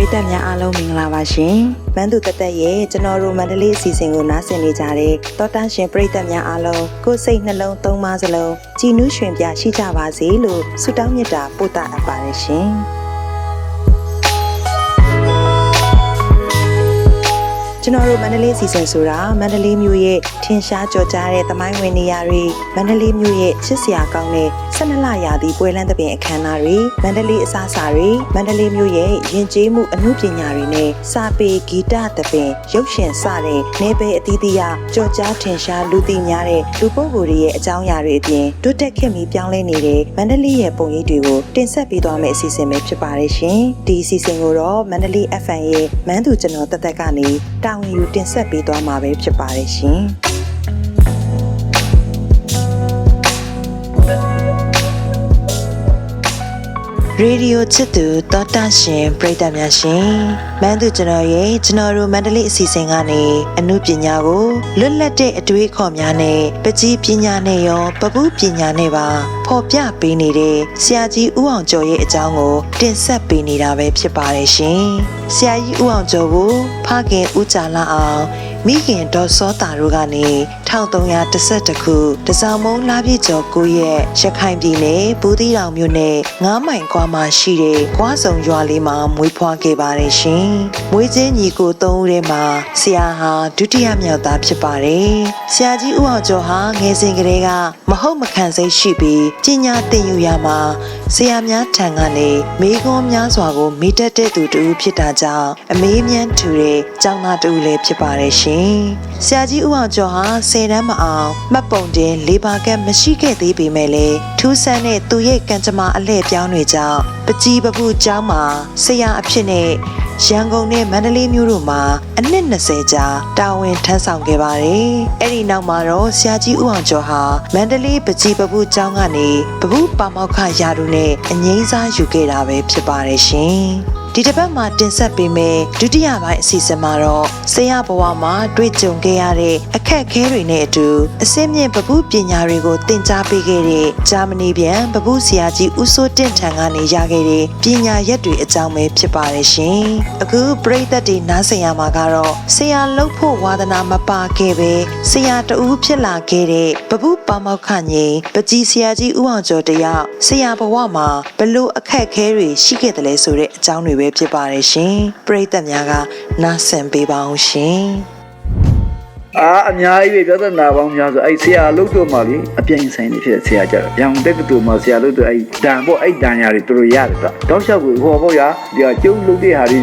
ရိသတ်များအားလုံးမင်္ဂလာပါရှင်။မန်းသူတက်တက်ရဲ့ကျွန်တော်တို့မန္တလေးအစီအစဉ်ကိုနားဆင်နေကြတဲ့တောတာရှင်ပရိသတ်များအားလုံးကိုယ်စိတ်နှလုံးသုံးပါးစလုံးကြည်နူးရွှင်ပြရှိကြပါစေလို့ဆုတောင်းမေတ္တာပို့သအပ်ပါတယ်ရှင်။ကျွန်တော်တို့မန္တလေးစီစဉ်ဆိုတာမန္တလေးမြို့ရဲ့ထင်ရှားကြော်ကြားတဲ့သမိုင်းဝင်နေရာတွေမန္တလေးမြို့ရဲ့ချစ်စရာကောင်းတဲ့12လရာသီပွဲလမ်းသဘင်အခမ်းအနားတွေမန္တလေးအစားအစာတွေမန္တလေးမြို့ရဲ့ယဉ်ကျေးမှုအမှုပညာတွေနဲ့စာပေဂီတသဘင်ရုပ်ရှင်စတဲ့နယ်ပယ်အသီးသီးကြော်ကြားထင်ရှားလူသိများတဲ့လူပုဂ္ဂိုလ်တွေရဲ့အကြောင်းအရာတွေအပြင်တိုးတက်ခေတ်မီပြောင်းလဲနေတဲ့မန္တလေးရဲ့ပုံရိပ်တွေကိုတင်ဆက်ပေးသွားမယ့်အစီအစဉ်ပဲဖြစ်ပါတယ်ရှင်ဒီအစီအစဉ်ကိုတော့မန္တလေး FM ရဲ့မန်းသူကျွန်တော်တက်တက်ကနေတာဝန်ယူတင်ဆက်ပေးသွားမှာပဲဖြစ်ပါတယ်ရှင်ရေဒီယိုချစ်သူတောတာရှင်ပရိသတ်များရှင်မန်းသူကျွန်တော်တို့မန္တလေးအစီအစဉ်ကနေအမှုပညာကိုလွတ်လပ်တဲ့အတွေးခေါ်များနဲ့ပကြီးပညာနဲ့ရောပပုပညာနဲ့ပါဖော်ပြပေးနေတဲ့ဆရာကြီးဦးအောင်ကျော်ရဲ့အကြောင်းကိုတင်ဆက်ပေးနေတာပဲဖြစ်ပါတယ်ရှင်ဆရာကြီးဦးအောင်ကျော်ကိုဖခင်ဦးကြာလာအောင်မိခင်ဒေါ်စောတာတို့ကနေ1312ခုတစောင်းမုံလာပြည့်ကျော်9ရက်ရခိုင်ပြည်နယ်ဘူးသီးတောင်မြို့နယ်9မိုင်ကွာမှာရှိတဲ့ကွာစုံရွာလေးမှာမွေးဖွားခဲ့ပါတယ်ရှင်။မွေးချင်းညီကို3ဦးထဲမှာဆရာဟာဒုတိယမြောက်သားဖြစ်ပါတယ်။ဆရာကြီးဦးအောင်ကျော်ဟာငယ်စဉ်ကတည်းကမဟုတ်မခံစိတ်ရှိပြီးပညာသင်ယူရမှာဆရာများထံကနေမိဂွန်းများစွာကိုမိတတ်တဲ့သူတူဖြစ်တာကြောင့်အမေးမြန်းထူတဲ့ကျောင်းသားတူလည်းဖြစ်ပါတယ်ရှင်။ဆရာကြီးဦးအောင်ကျော်ဟာ10တန်းမအောင်မှတ်ပုံတင်၄ပါးကမရှိခဲ့သေးပေမဲ့လည်းထူးဆန်းတဲ့သူရဲ့ကံကြမ္မာအလှည့်ပြောင်းတွေကြောင့်ပကြီးပပုကျောင်းမှာဆရာအဖြစ်နဲ့ရန်ကုန်နဲ့မန္တလေးမြို့တို့မှာအနှစ်20ကြာတာဝန်ထမ်းဆောင်ခဲ့ပါတယ်။အဲ့ဒီနောက်မှာတော့ဆရာကြီးဦးအောင်ကျော်ဟာမန္တလေးပကြီးပပုကျောင်းကနေပပုပါမောက္ခရာထူးနဲ့အငိမ့်စားယူခဲ့တာပဲဖြစ်ပါတယ်ရှင်။ဒီတစ်ပတ်မှာတင်ဆက်ပေးမယ်ဒုတိယပိုင်းအစီအစဉ်မှာတော့ဆရာဘဝမှာတွေ့ကြုံခဲ့ရတဲ့အခက်အခဲတွေနဲ့အတူအစင်းမြင့်ပပုပညာတွေကိုသင်ကြားပေးခဲ့တဲ့ဂျာမနီပြန်ပပုဆရာကြီးဦးစိုးတင့်ထံကနေရခဲ့တဲ့ပညာရက်တွေအကြောင်းပဲဖြစ်ပါတယ်ရှင်။အခုပရိသတ်တွေနားဆင်ရမှာကတော့ဆရာလှုပ်ဖို့ဝါသနာမပါခဲ့ပဲဆရာတဦးဖြစ်လာခဲ့တဲ့ပပုပါမောက္ခညင်ပကြီးဆရာကြီးဦးအောင်ကျော်တယောက်ဆရာဘဝမှာဘလို့အခက်အခဲတွေရှိခဲ့တယ်လဲဆိုတဲ့အကြောင်းတွေဖြစ်ပါတယ်ရှင်ပရိသတ်များကနားဆင်ပေးပါအောင်ရှင်အများကြီးပဲပြဿနာပေါင်းများဆိုအဲ့ဆရာလို့တော့မှလေအပြိုင်ဆိုင်နေဖြစ်ဆရာကြတော့ရန်တက္ကသိုလ်မှာဆရာလို့တော့အဲ့ဒံပေါ့အဲ့ဒံညာတွေတို့ရတယ်တော့တောက်လျှောက်ကိုဟောပေါ့ရာဒီကျုံလုပ်တဲ့ဟာတွေ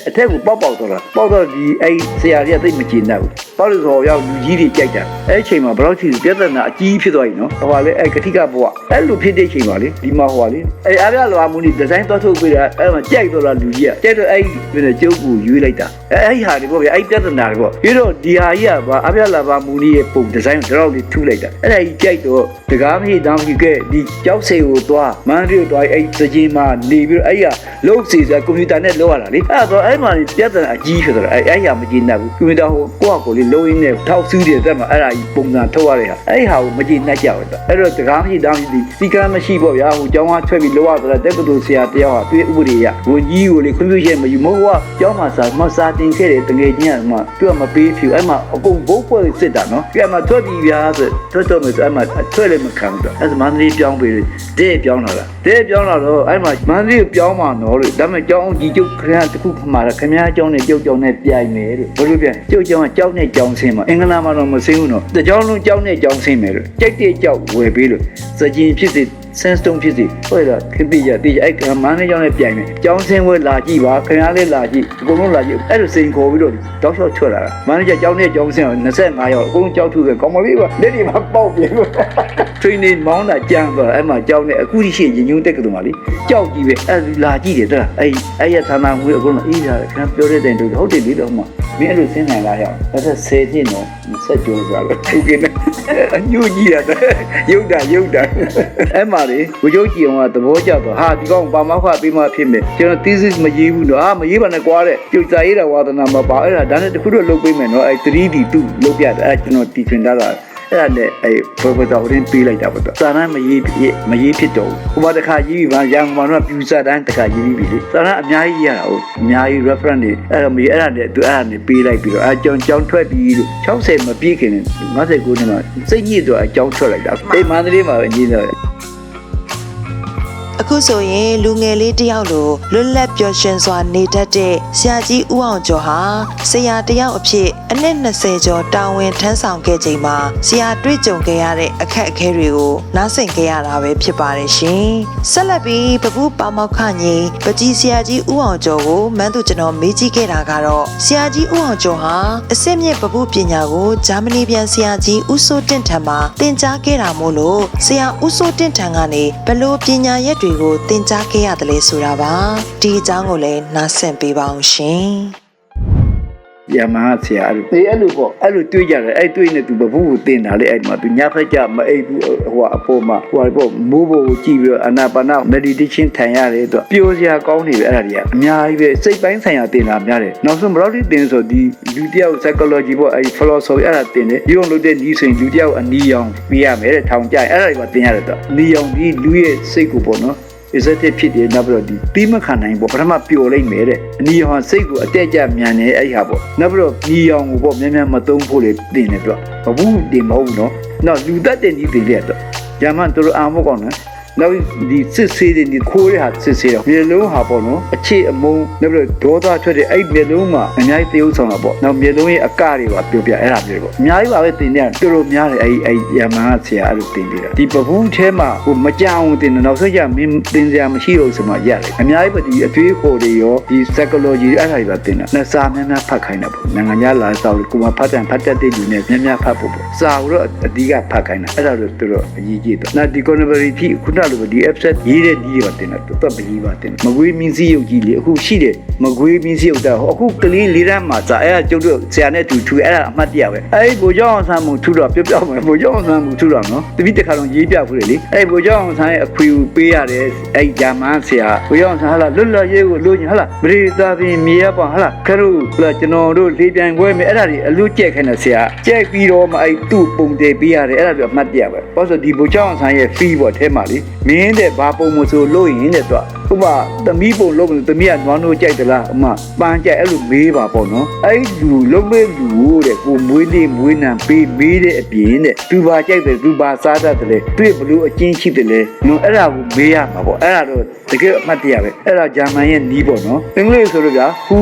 အထက်ကိုပေါက်တော့တာပေါက်တော့ဒီအဲ့ဆရာကြီးကသိမကြည်နဲ့ဘူးပေါက်လို့ဆိုရောက်လူကြီးတွေကြိုက်တာအဲ့အချိန်မှာဘယ်တော့ထိပြဿနာအကြီးဖြစ်သွားပြီနော်ဟိုကလေအဲ့ကတိကဘဝအဲ့လိုဖြစ်တဲ့အချိန်မှာလေဒီမှာဟိုကလေအဲ့အပြားလွာမှုဒီဒီဇိုင်းတော့ထုတ်ပေးတာအဲ့မှာကြိုက်တော့လားလူကြီးကကြိုက်တော့အဲ့ဒီကျုပ်ကိုရွေးလိုက်တာအဲ့ဟာတွေပေါ့ဗျအဲ့ပြဿနာတွေပေါ့ပြီးတော့ဒီဟာကြီးကဘာအပြားလာပါမူနီရဲ့ပုံဒီဇိုင်းတော့လေးထူလိုက်တာအဲ့ဒါကြီးကြိုက်တော့တကားမကြီးတောင်းကြီးကဲဒီကြောက်စေကိုသွားမန်းရီကိုသွားအဲ့စကြီးမှာနေပြီးတော့အဲ့ရလုံးစီဆိုကွန်ပျူတာနဲ့လောက်ရတာလေအဲ့တော့အဲ့မှာပြဿနာအကြီးဖြစ်တော့အဲ့ရမကြည့်နိုင်ဘူးကွန်ပျူတာဟိုကိုလေးလုံးရင်းနဲ့ထောက်ဆူးတယ်တက်မှာအဲ့ဒါကြီးပုံစံထုတ်ရတဲ့ဟာအဲ့ဟာကိုမကြည့်နိုင်ကြဘူးအဲ့တော့တကားမကြီးတောင်းကြီးဒီကမ်းမရှိပေါ့ဗျာဟိုကျောင်းကထွက်ပြီးလောက်ရတော့တက်ကတူဆရာတယောက်ဟာသူ့ဥပဒေရဝန်ကြီးကိုလေခွင့်ပြုချက်မယူမဟုတ်ကကျောင်းမှာစာတင်ခဲ့တယ်တကယ်ကြီးကမှသူကမပေးဖြူအဲ့မှာအကုန်ဘုတ်ပွဲစစ်တာနော်ပြန်มาထွက်ပြီးဗျာဆိုထွက်တော့မယ်ဆိုအဲ့မှာထွက်လည်းမခံတော့အဲ့မန္တလေးပြောင်းပြီးတဲ့ပြောင်းလာတာတဲ့ပြောင်းလာတော့အဲ့မှာမန္တလေးပြောင်းမှာနော်လို့ဒါပေမဲ့ကျောင်းကြီးကျုပ်ခရတခုမှာခင်ဗျားကျောင်းနဲ့ကျုပ်ကျောင်းနဲ့ပြိုင်မယ်လို့ဘယ်လိုပြန်ကျုပ်ကျောင်းကကျောင်းနဲ့ကျောင်းဆင်းမှာအင်္ဂလာမှာတော့မဆင်းဘူးနော်တကျောင်းလုံးကျောင်းနဲ့ကျောင်းဆင်းမယ်လို့ကြိုက်တဲ့ကျောက်ဝယ်ပေးလို့စကြင်ဖြစ်စေsandstone ဖြစ်စီဟိုရခင်ဗျာတိအဲ့မန်းလေးကျောင်းနဲ့ပြိုင်မယ်ကျောင်းဆင်းဝဲလာကြည့်ပါခင်ဗျားလေးလာကြည့်အကုန်လုံးလာကြည့်အဲ့လိုစိန်ခေါ်ပြီးတော့တောက်လျှောက်ထွက်လာတာမန်းလေးကျောင်းနဲ့ကျောင်းဆင်း25ရောက်အကုန်ကျောက်ထုပဲကောင်းမလေးကလက်တွေမှာပေါက်ပြေလို့ training မောင်းတာကြမ်းသွားအဲ့မှာကျောင်းနဲ့အခုဒီရှိရင်ညွန်းတက်ကတူမှာလေကြောက်ကြည့်ပဲအဲ့လာကြည့်တယ်တဲ့အဲ့ရဌာနငွေအကုန်လုံးအေးရတယ်ခင်ဗျာပြောတဲ့တိုင်တို့ဟုတ်တယ်လေတော့မှမင်းအဲ့လိုဆင်းနိုင်လားရောက်အဲ့ဒါ10နှစ်နော်ဆက်ကြိုးစားလို့သူကလည်းအညူကြီးရတယ်ရုပ်တာအဲ့မှာလေကိုကျိုးကြည့်အောင်ကသဘောကျတော့ဟာဒီကောင်ပါမောက်ခပေးမှဖြစ်မယ်ကျွန်တော် thesis မရေးဘူးနော်မရေးပါနဲ့ကွာတဲ့ကျုပ်စာရေးတာဝါသနာမပါအဲ့ဒါနဲ့တခုတော့လုပ်ပေးမယ်နော်အဲ့ 3D 2လုပ်ပြတယ်အဲ့ကျွန်တော်တီထွင်ထားတာ အဲ့ဒါနဲ့အဲ့ professor ရင်းပေးလိုက်တာပေါ့စာတမ်းမရေးဖြစ်တော့ဘူးဟိုမှာတစ်ခါရေးပြီးမှရန်ကုန်မှာတော့ပြူစာတမ်းတစ်ခါရေးပြီးပြီလေစာတမ်းအများကြီးရတာဟုတ်အများကြီး reference တွေအဲ့တော့မရေးအဲ့ဒါနဲ့သူအဲ့ဒါနဲ့ပေးလိုက်ပြီးတော့အကြောင်းထွက်ပြီးလို့60မပြည့်ခင်59နှစ်မှာစိတ်ညစ်တော့အကြောင်းထွက်လိုက်တာအေးမန္တလေးမှာပဲအကြီးတော့အခုဆိုရင်လူငယ်လေးတယောက်လိုလွတ်လပ်ပျော်ရွှင်စွာနေတတ်တဲ့ဆရာကြီးဦးအောင်ကျော်ဟာဆရာတယောက်အဖြစ်အနှစ်20ကျော်တာဝန်ထမ်းဆောင်ခဲ့ချိန်မှာဆရာတွေ့ကြုံခဲ့ရတဲ့အခက်အခဲတွေကိုနားဆင်ခဲ့ရတာပဲဖြစ်ပါတယ်ရှင်။ဆက်လက်ပြီးပပူပါမောက်ခညီပကြီးဆရာကြီးဦးအောင်ကျော်ကိုမန်းသူကျွန်တော်မေးကြည့်ခဲ့တာကတော့ဆရာကြီးဦးအောင်ကျော်ဟာအစစ်မြစ်ပပူပညာကိုဂျာမနီပြန်ဆရာကြီးဦးစိုးတင့်ထံမှာသင်ကြားခဲ့တာမို့လို့ဆရာဦးစိုးတင့်ထံကနေဘလို့ပညာရက်တွေကိုသင်ကြားခဲ့ရတယ်လေဆိုတာပါဒီအကြောင်းကိုလည်းနားဆင်ပေးပါအောင်ရှင်ရမဆရာအဲ့လိုပေါ့အဲ့လိုတွေးကြတယ်အဲ့တွေးနေသူဘဘူးကိုတင်တာလေအဲ့မှာသူညဖက်ကြမအိပ်ဘူးဟိုအပေါ်မှာဟိုပေါ့မိုးဘိုကိုကြည့်ပြီးတော့အနာပါနာ meditation ထိုင်ရတယ်တော့ပျော်စရာကောင်းနေပြီအဲ့ဒါတွေကအများကြီးပဲစိတ်ပိုင်းဆိုင်ရာတင်တာများတယ်နောက်ဆုံးဘယ်တော့တင်ဆိုဒီလူတယောက် psychology ပေါ့အဲ့ philosophy အဲ့ဒါတင်တယ်ရုံလို့တဲ့ဒီဆိုရင်လူတယောက်အနီရောင်ပြရမယ်တဲ့ထောင်ကြိုင်အဲ့ဒါတွေကတင်ရတယ်တော့နီရောင်ဒီလူရဲ့စိတ်ကိုပေါ့နော်is it ဖြစ်တယ်နောက်ပြီးတော့ဒီပြီးမခံနိုင်ပေါ့ပထမပျော်လိုက်မယ်တဲ့အနီရောင်စိတ်ကိုအတက်ကြမြန်နေအဲ့ဟာပေါ့နောက်ပြီးတော့နီရောင်ကိုပေါ့မြန်မြန်မသုံးဖို့လေတင်တယ်တော့ဘဘူးတင်မဟုတ်နော်နောက်လူသက်တဲ့ဒီတင်လေတော့ဂျာမန်တို့အာမောကောင်းနော်နောက်ဒီစစ်ဆေးတဲ့ဒီခိုးရဟာစစ်ဆေးတော့မျိုးလုံးဟာပေါ့နော်အခြေအမုန်းနောက်ပြီးတော့ဒေါသထွက်တဲ့အဲ့မျိုးလုံးမှာအများကြီးတည်ဥဆောင်တာပေါ့နောက်မျိုးလုံးရဲ့အကတွေပါပြောပြအဲ့ဒါမျိုးပေါ့အများကြီးပါပဲတင်နေတော်တော်များတယ်အဲ့ရမန်ဆရာအဲ့လိုတင်ပြီးတာဒီပပူးထဲမှာဟိုမကြောင်တင်တယ်နောက်ဆုံးကျမင်းတင်စရာမရှိတော့ဆိုမှရတယ်အများကြီးပဲဒီအတွေးခေါ်တွေရောဒီ psychology အဲ့ဒါတွေပါတင်တာနဲ့စာများများဖတ်ခိုင်းတာပေါ့နိုင်ငံခြားလာစာကိုမှဖတ်တဲ့တဲ့လူနဲ့များများဖတ်ဖို့ပေါ့စာကိုတော့အဓိကဖတ်ခိုင်းတာအဲ့ဒါတော့တော်တော်အရေးကြီးတော့နောက်ဒီ contemporary ခုနလိုဒီ upset ရေးတဲ့ဒီပါတင်တာတော်တော်ပြီးပါတင်မကွေးမင်းစည်းရုပ်ကြီးလေအခုရှိတယ်မကွေးမင်းစည်းရုပ်တာအခုကလေးလေးတန်းမှာစာအဲ့ဒါကျုပ်တို့ဆရာနဲ့တူအဲ့ဒါအမှတ်တရပဲအဲ့ဘိုးကျောင်းအောင်ဆန်းမှုထူတော့ပြောမယ်ဘိုးကျောင်းအောင်ဆန်းမှုထူတော့နော်တပိတခါလုံးရေးပြဖူးတယ်လေအဲ့ဘိုးကျောင်းအောင်ဆန်းရဲ့အခွေကိုပေးရတယ်အဲ့ဂျာမန်ဆရာဘိုးကျောင်းအောင်ဆန်းဟာလာလွတ်လပ်ရေးကိုလိုချင်ဟာလာပရိသတ်ပင်မြေရပါဟာလာခရုကျွန်တော်တို့လေးပြန်ခွဲမယ်အဲ့ဒါတွေအလူကျက်ခိုင်းတဲ့ဆရာကျက်ပြီးတော့မှအဲ့သူ့ပုံတယ်ပေးရတယ်အဲ့ဒါတွေအမှတ်တရပဲဘာလို့ဆိုဒီဘိုးကျောင်းအောင်ဆန်းရဲ့ fee ပေါ့ထဲမှာလေမင်းတဲ့ဘာပုံမဆိုလို့ရင်တဲ့တော့ဥပမာသမီးပုံလုံးမလို့သမီးကနွားနိုးကြိုက်သလားအမပန်းကြိုက်အဲ့လိုမေးပါပေါ့နော်အဲ့လူလုံးမေးလူတဲ့ကိုမွေးလေးမွေးနံပေးမေးတဲ့အပြင်တဲ့သူဘာကြိုက်တယ်သူဘာစားတတ်တယ်လဲတွေ့ဘလို့အချင်းရှိတယ်လဲနော်အဲ့ဒါကိုမေးရမှာပေါ့အဲ့ဒါတော့တကယ်အမှတ်တရပဲအဲ့ဒါဂျာမန်ရဲ့နီးပေါ့နော်အင်္ဂလိပ်ဆိုလို့ဗျာ who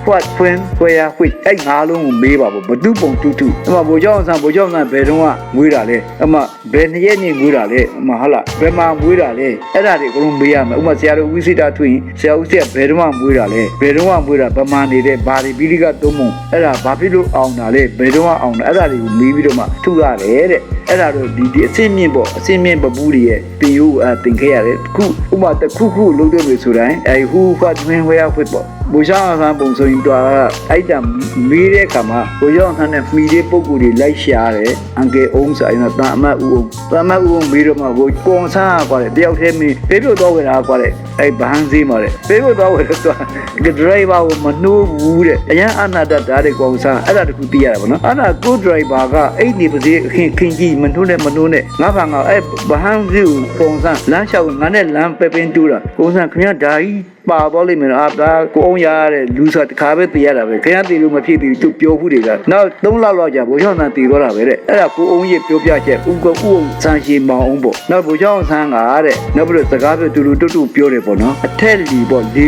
what when where which အဲ့ငါးလုံးကိုမေးပါပေါ့ဘသူပုံတူတူအမဘိုးကျောင်းဆန်းဘယ်တော့မွေးတာလဲအမဘယ်နှစ်ရက်နေမွေးတာလဲအမဟုတ်လားဘယ်မှာမွေးတာလဲအဲ့ဒါတွေအကုန်လုံးမေးရမယ်ဥပမာဆရာတို့ဝိစိတာထွင်ဆရာဦးဆရာဘယ်တော့မွေးတာလဲဘယ်တော့မွေးတာဗမာနေတဲ့ဘာတွေပိဋကသုံးပုံအဲ့ဒါဘာဖြစ်လို့အောင်တာလဲဘယ်တော့အောင်တာအဲ့ဒါတွေကိုမေးပြီးတော့မှထုရတယ်တဲ့အဲ့ဒါတော့ဒီအစင်းမြင့်ပေါ့အစင်းမြင့်ပပူးတွေရဲ့တင်ယူတင်ခဲ့ရတယ်ခုဥပမာတစ်ခုလုံးတယ်လို့ဆိုတိုင်းအဲ့ who what when where which ပေါ့ဘိုးကျောင်းဆန်းပုံဆိုရင်တော့အဲ့တမေးတဲ့အခါမှာဘိုးကျောင်းဆန်းနဲ့မှီတဲ့ပုံကိုယ်တွေလိုက်ရှာတယ်အန်ကေအုံးဆိုင်တော့တာအမတ်ဦးမေးတော့မှဘိုးကွန်ဆန်းကွာတဲ့တယောက်တည်းမေးပေးလို့တော့ဝယ်တာကွာတဲ့အဲ့ဘန်းစည်းမှာတဲ့ပေးလို့တော့ဝယ်တော့ဒရိုင်ဘာကိုမနှိုးဘူးတဲ့အရန်အနာတတ်တာတဲ့ကွန်ဆန်းအဲ့ဒါတခုသိရတာဗောနော်အဲ့ဒါကိုဒရိုင်ဘာကအဲ့ဒီပါစေခင်ကြီးမနှိုးနဲ့ငါဘာငါအဲ့ဘန်းစည်းကိုကွန်ဆန်းလမ်းလျှောက်ငါနဲ့လမ်းပဲပင်တူးတာကွန်ဆန်းခင်ဗျာဒါကြီးပါတော့လိမ့်မယ်အာဒါကိုအောင်ရတဲ့လူဆိုတခါပဲတည်ရတာပဲခင်ဗျာတည်လို့မဖြစ်သေးဘူးသူပြောဘူးတွေကနောက်3လလောက်ကြာဘိုးကျောင်းဆန်းတည်တော့တာပဲတဲ့အဲ့ဒါကိုအောင်ရဲ့ပြောပြချက်ဥအောင်ဆန်းရှည်မောင်အောင်ပေါ့နောက်ဘိုးကျောင်းဆန်းကတဲ့နောက်ပြီးတော့စကားပြောတူပြောတယ်ပေါ့နော်အထက်လီပေါ့လေ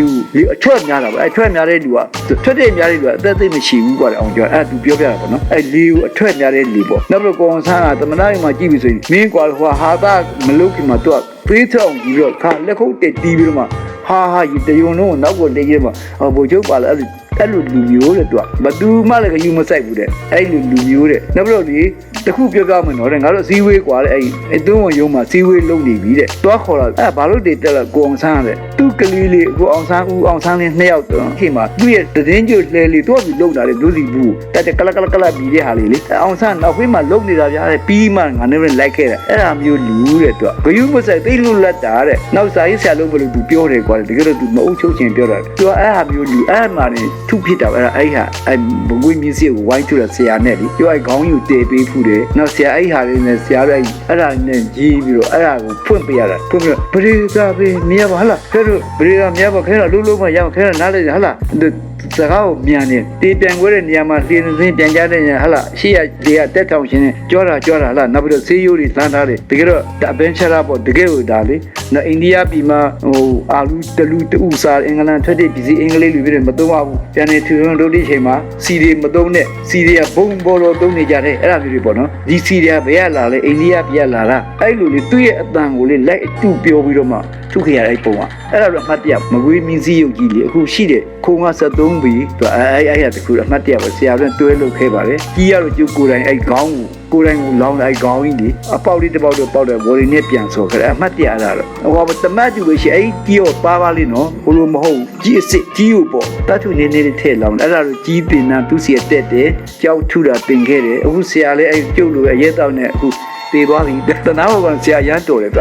အချွတ်များတာပဲအချွတ်များတဲ့လူကထွက်တဲ့များတဲ့လူကအသက်သိမရှိဘူးကွာအောင်ကျော်အဲ့သူပြောပြတာပေါ့နော်အဲ့လေကိုအထွတ်များတဲ့လေပေါ့နောက်ပြီးတော့ကိုအောင်ဆန်းကသမဏရေးမှာကြည့်ပြီးဆိုရင်မင်းကွာဟိုဟာသာမလုပ်ခင်မှာသူကပေးထောင်ပြီးတော့ခါလက်ခုပ်တက်တီးပြီးတော့မှဟာဒီတယုံလုံးနောက်ကိုလေကြီးမှာဘိုးချုပ်ပါလားအဲ့လိုလူမျိုးတဲ့သူကဘသူမှလည်းယူမဆိုင်ဘူးတဲ့အဲ့လိုလူမျိုးတဲ့နောက်ပြီးတော့ဒီတခုပြောပြမယ်နော်တဲ့ငါတို့စီဝေးကွာတဲ့အဲ့သွင်းဝင်ရုံးမှာစီဝေးလုံနေပြီတဲ့တွားခေါ်လာအဲ့ဘာလို့တည်တက်လာကိုအောင်ဆန်းတဲ့သူ့ကလေးလေးကိုအောင်ဆန်းဦးအောင်ဆန်းလေး2ယောက်တော့ခင်မှာသူ့ရဲ့တည်င်းကျလှဲလေးတွားပြီးလုံတာတဲ့ဒုစီဘူးတက်ကလပြီးတဲ့ဟာလေးလေအောင်ဆန်းနောက်ဖေးမှာလုံနေတာဗျာတဲ့ပြီးမှငါနဲ့လိုက်ခဲ့တယ်အဲ့ဒါမျိုးလူတဲ့သူကဂယုမဆိုင်သိလို့လက်တာတဲ့နောက်စာရေးဆရာလုံးဘယ်လိုသူပြောတယ်ကွာတကယ်တော့သူမအုပ်ချုပ်ခြင်းပြောတာသူကအဲ့ဟာမျိုးလူအဲ့မှာနေ ထုဖြစ်တာအဲ့ဟာအဲ့မကွေးမြစီကိုဝိုင်းထုတာဆရာနဲ့လေပြောအဲ့ခေါင်းယူတည်ပေးဖူးတယ်နောက်ဆရာအဲ့ဟာလေးနဲ့ဆရာတို့အဲ့ဒါနဲ့ကြီးပြီးတော့အဲ့ဒါကိုဖွင့်ပေးရတာဖွင့်ပြီးတော့ပရိသတ်ပဲမြင်ပါဟလားခဲတို့ပရိသတ်မြင်ပါခဲတော့လုံးလုံးမရအောင်ခဲတော့နားလိုက်ဟလားစကားကိုမြန်နေတေးပြန်ခွဲတဲ့နေရာမှာလင်းစင်းပြန်ကြတဲ့ညဟလာရှေ့ရဒီကတက်ထောင်ရှင်နဲ့ကြောတာဟလာနောက်ပြီးတော့ဆေးရိုးတွေလှမ်းထားတယ်တကယ်တော့အဘန်ချရာပေါ့တကယ်ကိုဒါလေနော်အိန္ဒိယပြည်မှာဟိုအာလူတလူတူစားအင်္ဂလန်ထွက်တဲ့ပြည်စီအင်္ဂလိပ်လူတွေမသုံးပါဘူးပြန်နေထူထုံတို့ဒီချိန်မှာစီတွေမသုံးနဲ့စီတွေကဘုံဘောတော်သုံးနေကြတယ်အဲ့ဒါမျိုးတွေပေါ့နော်ဒီစီတွေကဘယ်ကလာလဲအိန္ဒိယပြည်ကလာတာအဲ့လိုလေသူ့ရဲ့အတန်ကိုလေလိုက်အတူပြောပြီးတော့မှထုခဲ့ရတဲ့ပုံကအဲ့ဒါတော့အမှတ်တရမကွေးမြင်းစည်းရုပ်ကြီးလေအခုရှိတယ်ခုံက73ပြီသူအဲ့ရတခုအမှတ်တရပဲဆရာတို့တွဲလုပ်ခဲ့ပါလေကြီးရတော့ကျုပ်ကိုယ်တိုင်အဲ့ခေါင်းကိုယ်တိုင်ကိုလောင်းလိုက်ခေါင်းကြီးလေအပေါက်လေးတစ်ပေါက်တော့ပေါက်တယ်ဘော်ရီနဲ့ပြန်ဆော်ခဲ့တယ်အမှတ်တရအဲ့ဒါတော့ဟိုတမတ်ကျူလို့ရှိအဲ့ကြီးရောပါလေးနော်ဘလို့မဟုတ်ကြီးအစ်စ်ကြီးကိုပေါ့တတ်ထုနေနေထည့်လောင်းအဲ့ဒါတော့ကြီးပင်နာသူစီတက်တယ်ကြောက်ထုတာပင်ခဲ့တယ်အခုဆရာလည်းအဲ့ကျုပ်လိုအရဲတောက်နဲ့အခုတည်သွားပြီတနာဘောကဆရာရမ်းတော်တယ်ဗ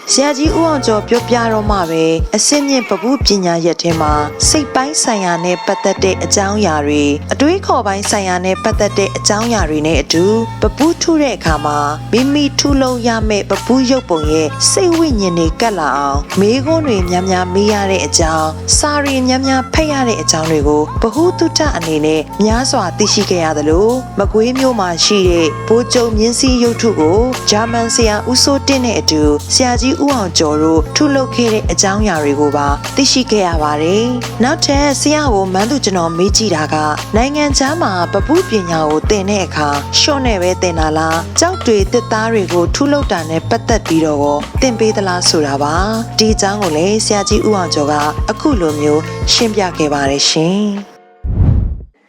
ျဆရာကြီးဦးအောင်ကျော်ပြောပြတော့မှပဲအစစ်မြင့်ပပုပညာရက်ထဲမှာစိတ်ပိုင်းဆိုင်ရာနဲ့ပတ်သက်တဲ့အကြောင်းအရာတွေအတွေးခေါ်ပိုင်းဆိုင်ရာနဲ့ပတ်သက်တဲ့အကြောင်းအရာတွေနဲ့အတူပပုထုတဲ့အခါမှာမိမိထုလုံးရမယ့်ပပုရုပ်ပုံရဲ့စိတ်ဝိညာဉ်တွေကတ်လာအောင်မေးခွန်းတွေများများမေးရတဲ့အကြောင်းစာရီများများဖတ်ရတဲ့အကြောင်းတွေကိုဗဟုသုတအနေနဲ့များစွာသိရှိခဲ့ရသလိုမကွေးမျိုးမှာရှိတဲ့ဘိုးကျုံမြင်းစည်းရုပ်ထုကိုဂျာမန်ဆရာဦးစိုးတင့်နဲ့အတူဆရာကြီးဦးအောင်ကျော်တို့ထုလုပ်ခဲ့တဲ့အကြောင်းအရာတွေကိုပါသိရှိခဲ့ရပါတယ်။နောက်ထပ်ဆရာကိုမန်းသူကျွန်တော်မေးကြည့်တာကနိုင်ငံခြားမှာပပုပညာကိုသင်တဲ့အခါရှော့နဲ့ပဲသင်တာလားကြောက်တွေတစ်သားတွေကိုထုလုပ်တာနဲ့ပတ်သက်ပြီးတော့သင်ပေးသလားဆိုတာပါ။ဒီအကြောင်းကိုလည်းဆရာကြီးဦးအောင်ကျော်ကအခုလိုမျိုးရှင်းပြခဲ့ပါတယ်ရှင်။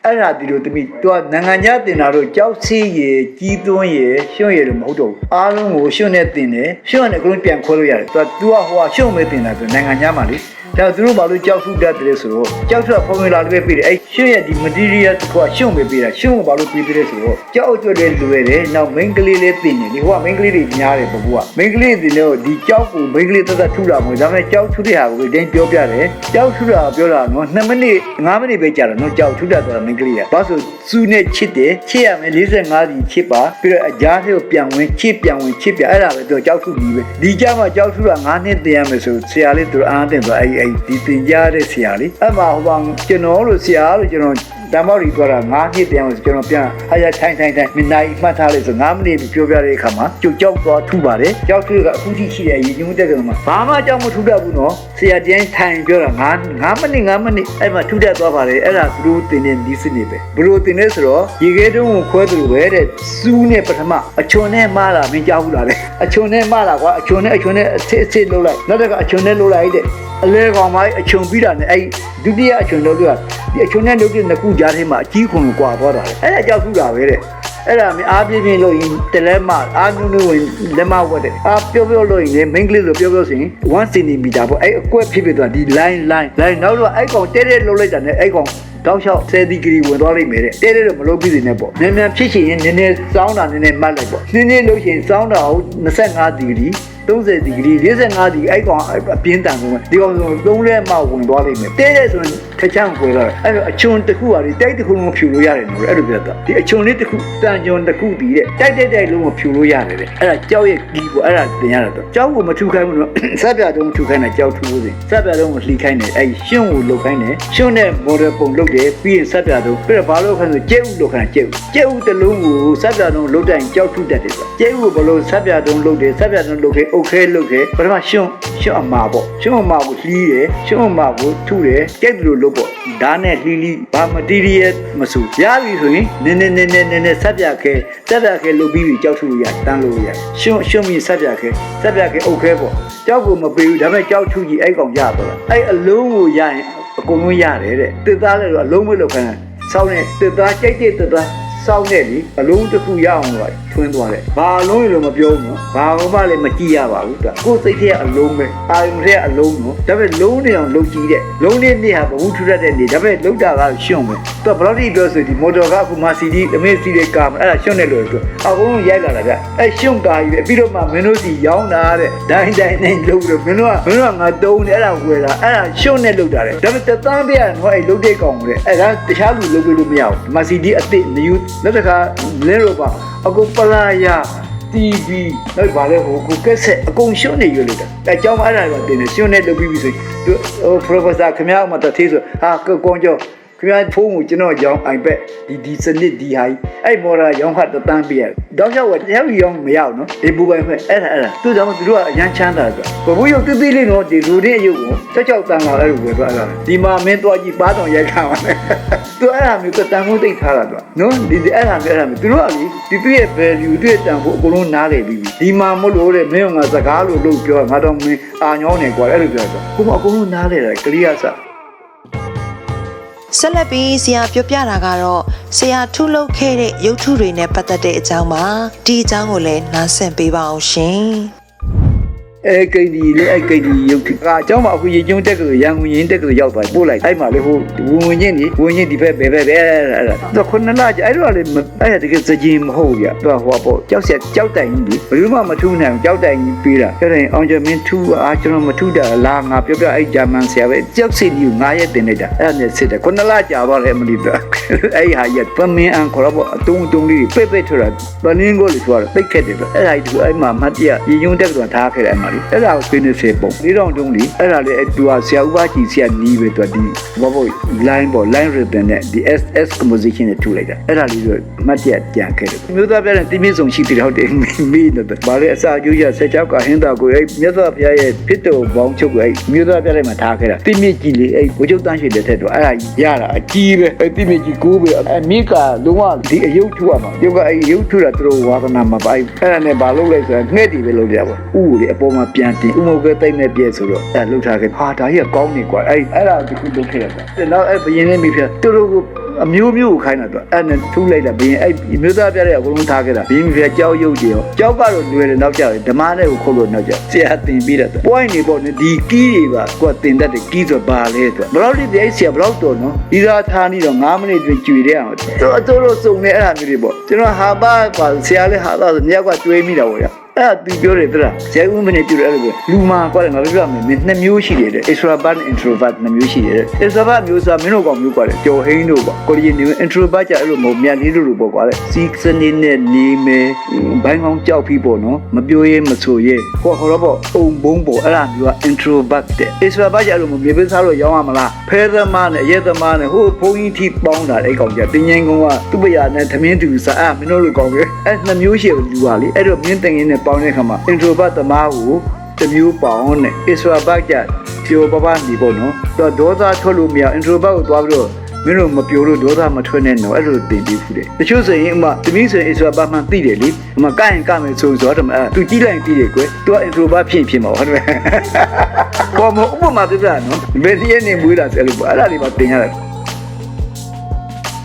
အဲ့ဒါဒီလိုတမိသူကနိုင်ငံခြားတင်တာတော့ကြောက်စီးရည်ကြီးသွန်းရည်ရှွန့်ရည်လို့မဟုတ်တော့ဘူးအားလုံးကိုရှွန့်နဲ့တင်တယ်ရှွန့်နဲ့အကုန်ပြန်ခွဲလို့ရတယ်သူကဟိုရှွန့်မဲ့တင်တာဆိုနိုင်ငံခြားမှာလေဒါသူတို့ဘာလို့ကြောက်ထုတတ်တယ်ဆိုတော့ကြောက်ထုဖော်မြူလာလေးပဲပေးတယ်အဲ့ရှွန့်ရဲ့ဒီ material တစ်ခုကရှွန့်ပဲပေးတာရှွန့်ကိုဘာလို့ပေးတယ်ဆိုတော့ကြောက်အတွက်လည်းလွယ်တယ်နောက် main ကလေးလေးတင်တယ်ဒီဟိုက main ကလေးတွေများတယ်ပပူက main ကလေးတင်လို့ဒီကြောက်ကို main ကလေးသက်သက်ထုတာမဟုတ်ဒါပေမဲ့ကြောက်ထုတဲ့ဟာကိုဒင်းပြောပြတယ်ကြောက်ထုတာပြောတာနော်2မိနစ်5မိနစ်ပဲကြာတယ်နော်ကြောက်ထုတာဆိုတာ main ကလေးကဘာဆိုစူးနဲ့ချစ်တယ်ချစ်ရမယ်45စီချစ်ပါပြီးတော့အကြားထဲကိုပြန်ဝင်ချစ်ပြန်ဝင်ချစ်ပြန်အဲ့ဒါပဲသူကြောက်ထုပြီးပဲဒီကြမှာကြောက်ထုတာ9နှစ်တင်ရမယ်ဆိုဆရာလေးသူအားတင်ဆိုအဲ့ဒီတင်ကြတဲ့ဆရာလေးအဲ့မှာဟိုကောင်ကျွန်တော်လို့ဆရာလို့ကျွန်တော်တမော်ရီပြောတာ9နှစ်ပြန်လို့ကျွန်တော်ပြန်အားရထိုင်မနိုင်မှတ်ထားလိုက်ဆို9မိနစ်ပြောပြတဲ့အခါမှာကြုတ်ကြောက်သွားထုပါတယ်ကြောက်ထုကအခုထိရှိတဲ့ရည်ညွှန်းတဲ့ကောင်မှာဘာမှကြောက်မထုတတ်ဘူးနော်ဆရာတိုင်းထိုင်ပြောတာ9မိနစ်အဲ့မှာထုတတ်သွားပါတယ်အဲ့ဒါသူတို့တင်တဲ့ဒီစနစ်ပဲဘလို့တင်လဲဆိုတော့ရေခဲတုံးကိုခွဲသလိုပဲတဲ့စူးနဲ့ပထမအချွန်နဲ့မလာမင်းကြောက်ဘူးလားတဲ့အချွန်နဲ့မလာကွာအချွန်နဲ့အစ်လှုပ်လိုက်နောက်တစ်ခါအချွန်နဲ့လှုပ်လိုက်တဲ့အလဲကောင်မအချွန်ပြီးတာနဲ့အဲ့ဒုတိယအချွန်လှုပ်လို့ဒီအချွန်နဲ့လှုပ်တဲ့နှစ်ခုကြားထဲမှာအကြီးခွန်ကိုကွာသွားတာလေအဲ့ဒါကြောက်ထုတာပဲတဲ့အဲ့ဒါမင်းအားပြင်းလို့ရင်တလဲမအားနုနုဝင်လက်မဝတ်တယ်အားပြောလို့ရင် main ကလေးလို့ပြောဆိုရင်1 cm ပေါ့အဲ့အကွက်ဖြစ်ဖြစ်သွားဒီ line နောက်တော့အဲ့ကောင်တဲလှုပ်လိုက်တာနဲ့အဲ့ကောင်တောက်လျှောက်10ဒီဂရီဝင်သွားလိမ့်မယ်တဲ့တဲတော့မလုပ်ပြီးနေပေါ့မြန်ဖြစ်ချင်ရင်နည်းနည်းစောင်းတာနည်းနည်းမှတ်လိုက်ပေါ့နည်းနည်းလို့ရှိရင်စောင်းတာကို25ဒီဂရီ30ဒီဂရီ45ဒီအဲ့ကောင်အပြင်းတန်ဆုံးဒီကောင်ဆို3လက်မှဝင်သွားလိမ့်မယ်တဲတဲ့ဆိုရင်ထချမ်းကိုလာအဲ့တော့အချွန်တစ်ခုဟာဒီတိုက်တစ်ခုလုံးဖြူလို့ရတယ်လို့အဲ့လိုပြောတာဒီအချွန်လေးတစ်ခုတန်ချွန်တစ်ခုတည်တဲ့တိုက်လုံးကိုဖြူလို့ရတယ်တဲ့အဲ့ဒါကြောက်ရဲ့ကြီးပေါ့အဲ့ဒါတင်ရတာတော့ကြောက်ကိုမထူခိုင်းဘူးနော်စက်ပြတုံးထူခိုင်းတယ်ကြောက်ထူလို့စင်စက်ပြတုံးကိုလှီခိုင်းတယ်အဲ့ရှွန့်ကိုလုတ်ခိုင်းတယ်ရှွန့်နဲ့မော်ဒယ်ပုံလုတ်တယ်ပြီးရင်စက်ပြတုံးပြီးတော့ဘာလို့ခိုင်းဆိုကျဲဥလုတ်ခိုင်းကျဲဥတစ်လုံးကိုစက်ပြတုံးလုတ်တိုင်းကြောက်ထူတတ်တယ်ဆိုကျဲဥကိုဘလို့စက်ပြတုံးလုတ်တယ်စက်ပြတုံးလုတ်ခဲ့အုတ်ခဲလုတ်ခဲ့ပထမရှွန့်အမာပေါ့ရှွန့်အမာကိုလှီးတယ်ရှွန့်အမာကိုထုတယ်ကြိုက်တယ်လို့လုတ်ပေါ့ဒါနဲ့လှီးဘာမတီရီယယ်မဆူရပြီဆိုရင်နည်းဆက်ပြခဲလုတ်ပြီးကြောက်ထုလို့ရတန်းလို့ရရှွန့်ပြီးဆက်ပြခဲအုတ်ခဲပေါ့ကြောက်ကိုမပေးဘူးဒါပေမဲ့ကြောက်ထုကြီးအဲ့ကောင်ရတော့အဲ့အလုံးကိုရရင်အကုန်လုံးရတယ်တဲ့တစ်သားလည်းတော့အလုံးမလုတ်ခိုင်းစောင်းနဲ့တစ်သားကြိုက်တစ်သားစောင်းနဲ့လေအလုံးတစ်ခုရအောင်လို့ထ ဖွင့်သွားတယ်ဘာလုံးရင်လို့မပြောဘူးနော်ဘာမှလည်းမကြည့်ရပါဘူးသူကိုယ်စိတ်ထဲအလုံးပဲအာရုံထဲအလုံးနော်ဒါပေမဲ့လုံးနေအောင်လုံးကြည့်တဲ့လုံးနေနေဟာဘဝထူရတဲ့နေဒါပေမဲ့လုံးတာကရှုံပဲသူဘလော့ဒီပြောဆိုဒီမော်တော်ကအခုမာစီဒီအမေစီဒီကာအဲ့ဒါရှုံနေလို့သူအကုန်လုံးရိုက်လာတာဗျအဲ့ရှုံကာကြီးပဲပြီးတော့မှမင်းတို့စီရောင်းတာတဲ့ဒိုင်းနဲ့လုံးလို့မင်းတို့ကငါတုံးတယ်အဲ့ဒါဝယ်တာအဲ့ဒါရှုံနေလို့တာတဲ့ဒါပေမဲ့တသန်းပြရတော့အဲ့လုံးတဲ့ကောင်တဲ့အဲ့ဒါတခြားလူလုံးလို့မရဘူးမာစီဒီအစ်စ်နယူးလက်တခါလဲရောပါအကုန်ပလာယာ TV နောက်ပါလေဟိုကိုကက်ဆက်အကုန်ရှုံးနေရလို့တာအဲအကြောင်းအဲ့ဒါတော့တင်နေရှုံးနေလုပ်ပြီးပြီဆိုဟို professor ခင်ဗျားမှတသေးဆိုဟာကောင်းကြောခင်ဗျားဖုန်းကိုကျွန်တော်ရောင်း iPad ဒီစနစ်ဒီဟာအဲ့မော်ရာရောင်းခတ်တန်းပြရတယ်တောက်လျှောက်ကတရားရောင်းမရဘူးနော်ဒီဘူပိုင်ဖွဲ့အဲ့ဒါသူကြောင့်သူတို့ကအရန်ချမ်းသာဆိုဘဘူးရုပ်တိတိလေးတော့ဒီလူတွေအယုတ်ကိုကြောက်တန်လာအဲ့လိုဝယ်သွားတာဒီမှာမင်းသွားကြည့်ပါတော်ရိုက်ခါပါနဲ့သူအဲ့ဒါမျိုးတန်ဖို့တိတ်ထားတာသူနော်ဒီအဲ့ဒါမျိုးသူတို့ကလေဒီသူ့ရဲ့ value သူ့ရဲ့တန်ဖို့အကုန်လုံးနားလေပြီးဒီမှာမလို့တဲ့မင်းကစကားလို့လုပ်ပြောငါတော့မင်းအာညောင်းနေကွာအဲ့လိုပြောဆိုကိုမအကုန်လုံးနားလေတယ်ကလေးရစဆက်လက်ပြီးဆရာပြောပြတာကတော့ဆရာထုတ်လုပ်ခဲ့တဲ့ရုပ်ထုတွေနဲ့ပတ်သက်တဲ့အကြောင်းပါဒီအကြောင်းကိုလည်းနားဆင်ပေးပါအောင်ရှင်အဲ့ကိန်းဒီလေအဲ့ကိန်းဒီရုပ်ကအเจ้าမှာအခုရေကျုံတက်ကရန်ကုန်ရင်တက်ကရောက်သွားပို့လိုက်အဲ့မှာလေဟိုဝင်ချင်းဒီဘက်ဘယ်အဲ့ဒါခုနလာကြအဲ့တော့လေအဲ့တကယ်စကြင်မဟုတ်ရသူကဟိုပေါ့ကြောက်ဆက်ကြောက်တိုင်ကြီးဘယ်လိုမှမထူးနိုင်ကြောက်တိုင်ကြီးပေးတာအဲ့ဒါအောင်ကျမင်းထူးအားကျွန်တော်မထူးတာလားငါပြောပြအဲ့ဂျာမန်ဆရာပဲကြောက်စစ်ကြီး9ရက်တင်လိုက်တာအဲ့ဒါနဲ့စစ်တယ်ခုနလာကြာသွားတယ်မလီတော့အဲ့ဟာရက်ပမင်းအန်ခေါ်တော့အတုံးလေးပဲ့ထတာပနင်းကိုလေဆိုတော့တိတ်ခက်တယ်အဲ့ဒါဒီအဲ့မှာမတ်တရရေကျုံတက်ကတော့ထားခဲ့တယ်အဲ့မှာအဲ့ဒါကိုဖိနေစေပုံ၄တောင်တုံးလီအဲ့ဒါလေသူကဆရာဥပကြီးဆရာနီးပဲသူကဒီဘော line rhythm နဲ့ဒီ SS composition နဲ့ထူလိုက်တာအဲ့ဒါလေးဆိုမှတ်ရပြန်ခဲ့တယ်မြို့သားပြတဲ့တိမြင့်ဆုံးရှိတယ်ဟုတ်တယ်မိတော့ဗာလေအစာကျိုးရဆက်ချောက်ကဟင်းသားကိုအဲ့မြတ်စွာဘုရားရဲ့ဖြစ်တော်ဘောင်းချုပ်ကိုအဲ့မြို့သားပြတဲ့မှာထားခဲ့တာတိမြင့်ကြီးလေအဲ့ဘိုးချုပ်တန်းရှိတဲ့ထက်တော့အဲ့ဒါရတာအကြီးပဲအဲ့တိမြင့်ကြီးကိုးပဲအမိကလုံးဝဒီအယုတ်ထူရမှာဒီကအဲ့အယုတ်ထူတာသူတို့ဝါသနာမှာပါအဲ့ဒါနဲ့ဘာလုပ်လဲဆိုတော့ငှက်တီပဲလုပ်ကြပါဥကိုလေအပေါ်မှာပြန်တင်ဥမိုကတိတ်နဲ့ပြည့်ဆိုတော့အဲ့လှုပ်ထားခဲ့ဟာဒါကြီးကကောင်းနေကွာအဲ့ဒါဒီခုလုပ်ခဲ့ရတာနောက်အဲ့ဘယင်းနဲ့မိဖျက်သူတို့ကအမျိုးမျိုးကိုခိုင်းတာတော့အဲ့နဲ့ထူးလိုက်တာဘယင်းအဲ့မျိုးသားပြတဲ့အကုန်လုံးထားခဲ့တာဘယင်းမိဖျက်ကြောက်ရုပ်တွေရောကြောက်ကတော့လွယ်တယ်နောက်ကျတယ်ဓမ္မနဲ့ကိုခုတ်လို့နောက်ကျဆရာတင်ပြီးတာပွိုင်းနေပေါ့နော်ဒီကီးတွေပါကိုကတင်တတ်တယ်ကီးဆိုဘာလဲဆိုဘယ်လောက်ဒီအဲ့ဆရာဘယ်လောက်တော်နော်ဒီသာထားနေတော့9မိနစ်တွင်ကျွေတဲ့အောင်တော်တော်စုံနေအဲ့ဒါမျိုးတွေပေါ့ကျွန်တော်ဟာပါဆရာလည်းဟာပါဆိုမြောက်ကတွေးမိတာပေါ့ဗျာအဲ့သူပြောတယ်တလားဇေဦးမနေပြတယ်အဲ့လိုပဲလူမာကွာတယ်ငါပြောရမယ်နှစ်မျိုးရှိတယ် extrovert introvert နှစ်မျိုးရှိတယ် extrovert မျိုးဆိုမင်းတို့ကောင်မျိုးကွာတယ်ကြော်ဟင်းတို့ပေါ့ကိုရီးယား introvert ကြအဲ့လိုမဟုတ်မြန်လေးတို့လိုပေါ့ကွာတယ်စီးစနေနဲ့နေမယ်ဘိုင်းကောင်းကြောက်ပြီးပေါ့နော်မပြောရဲမဆိုရဲဟောတော့ပေါ့အုံဘုံပေါ့အဲ့ဒါမျိုးက introvert တဲ့ extrovert ကြအဲ့လိုမြေပေးစားလို့ရောင်းရမလားဖဲသမားနဲ့ရဲသမားနဲ့ဟိုဘုံကြီးထိပေါင်းတာအဲ့ကောင်ကြတင်းငိုင်းကောင်ကသူ့ပရာနဲ့သမင်းသူစားအဲ့မင်းတို့လိုကောင်ပဲအဲ့နှစ်မျိုးရှိလူပါလေအဲ့တော့မင်းတင်ရင်းနဲ့ပေါင်းတဲ့ခါမှာ introvert သမားကိုတမျိုးပေါင်းနဲ့ extrovert ကြပြောပပနေပေါ့နော်သူဒေါသထွက်လို့မရ introvert ကိုသွားပြီးတော့မင်းတို့မပြောလို့ဒေါသမထွက်နဲ့တော့အဲ့လိုတင်ပြီးဖူးတယ်တချို့ဆိုရင်တမီးဆိုရင် extrovert မှသိတယ်လေကရင်ကမယ်ဆိုတော့သူကြည့်လိုက်သိတယ်ကွယ်သူက introvert ဖြစ်မှာဟုတ်တယ်ဘောမဥပမာပြပြနော်ဘယ်ဒီနေမွေးတာဆိုအဲ့လိုပေါ့အဲ့ဒါတွေမှတင်ရတယ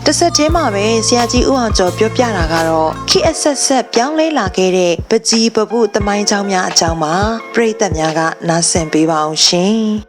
်တစ်ဆက်ချင်းမှာပဲဆရာကြီးဦးအောင်ကျော်ပြောပြတာကတော့ခေတ်အဆက်ဆက်ပြောင်းလဲလာခဲ့တဲ့ပကြီးပပုသမိုင်းကြောင်းများအကြောင်းမှာပရိသတ်များကနားဆင်ပေးပါအောင်ရှင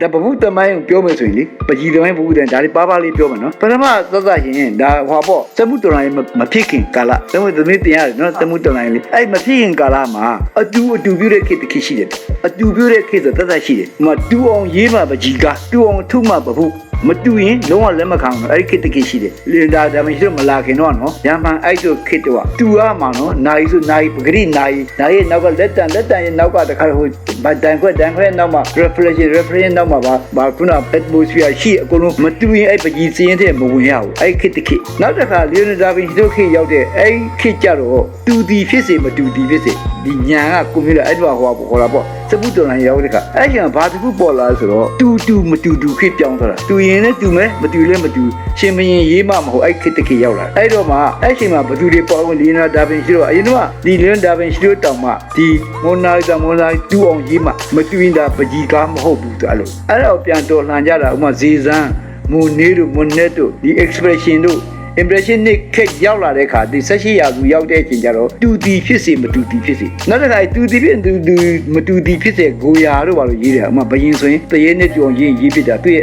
်ဒါဘဘူးတမိုင်းကိုပြောမယ်ဆိုရင်လေပကြီးတမိုင်းဘဘူးတန်ဒါလေးပါလေးပြောမယ်နော်ပထမသက်သက်ရင်ဒါဟောပေါ့သမှုတော်လိုင်းမဖြစ်ခင်ကာလသမှုသမီးတင်ရတယ်နော်သမှုတော်လိုင်းလေအဲ့မဖြစ်ခင်ကာလမှာအတူပြုတဲ့ခေတ်တစ်ခေတ်ရှိတယ်အတူပြုတဲ့ခေတ်ဆိုသက်သက်ရှိတယ်ဟိုတူအောင်ရေးမှပကြီးကတူအောင်ထုမှဘဘူးမတူရင်လုံးဝလက်မခံဘူးအဲ့ဒီခေတ်တစ်ခေတ်ရှိတယ်လင်ဒါမရှိတော့မလာခင်တော့နော်ရံပန်အဲ့တို့ခေတ်တော့တူရမှာနော်နိုင်ဆိုနိုင်ပဂရိနိုင်ရဲ့နောက်ကလက်တန်ရဲ့နောက်ကတခါဟိုဗတန်ခွက်နောက်မှာ reference နောက်မှာဘာခုန atmosphere ရှိအကုန်လုံးမတူရင်အဲ့ပကြီးစင်းတဲ့မဝင်ရဘူးအဲ့ခေတ်တစ်ခေတ်နောက်တစ်ခါလီယိုနာဒါဗင်ချီတို့ခေတ်ရောက်တဲ့အဲ့ခေတ်ကြတော့တူတီဖြစ်စေမတူတီဖြစ်စေဒီညာကကွန်ပျူတာအဲ့တော့ဟောပေါ်လာပေါ့စပုတော်လိုင်းရောက်တဲ့ခါအဲ့ကျန်ဘာတစ်ခုပေါ်လာဆိုတော့တူမတူခေတ်ပြောင်းသွားတာတူရင်လည်းတူမယ်မတူလည်းမတူရှင်မရင်ရေးမှမဟုတ်အဲ့ခေတ်တစ်ခေတ်ရောက်လာအဲ့တော့မှအဲ့ချိန်မှာဘသူတွေပေါ်ဝင်လီယိုနာဒါဗင်ချီတို့အရင်တော့ဒီလီယိုနာဒါဗင်ချီတို့တောင်မှဒီမိုနာလီတူအောင်ရေးမှမတူရင်ဒါပကြီးကားမဟုတ်ဘူးအဲ့လိုအဲ့တော့ပြန်တော်လှန်ကြတာဥမာဇေဇန်မွန်နေတို့မွန်နက်တို့ဒီ expression တို့ impression နဲ့ခက်ရောက်လာတဲ့အခါဒီ18ရာစုရောက်တဲ့အချိန်ကျတော့တူတီဖြစ်စေမတူတီဖြစ်စေနောက်တစ်ခါတူတီဖြစ်တူမတူတီဖြစ်စေကိုရာတို့ဘာလို့ရေးတယ်အမှဘယင်ဆိုရင်တရေနဲ့ကြော်ရေးဖြစ်တာသူ့ရဲ့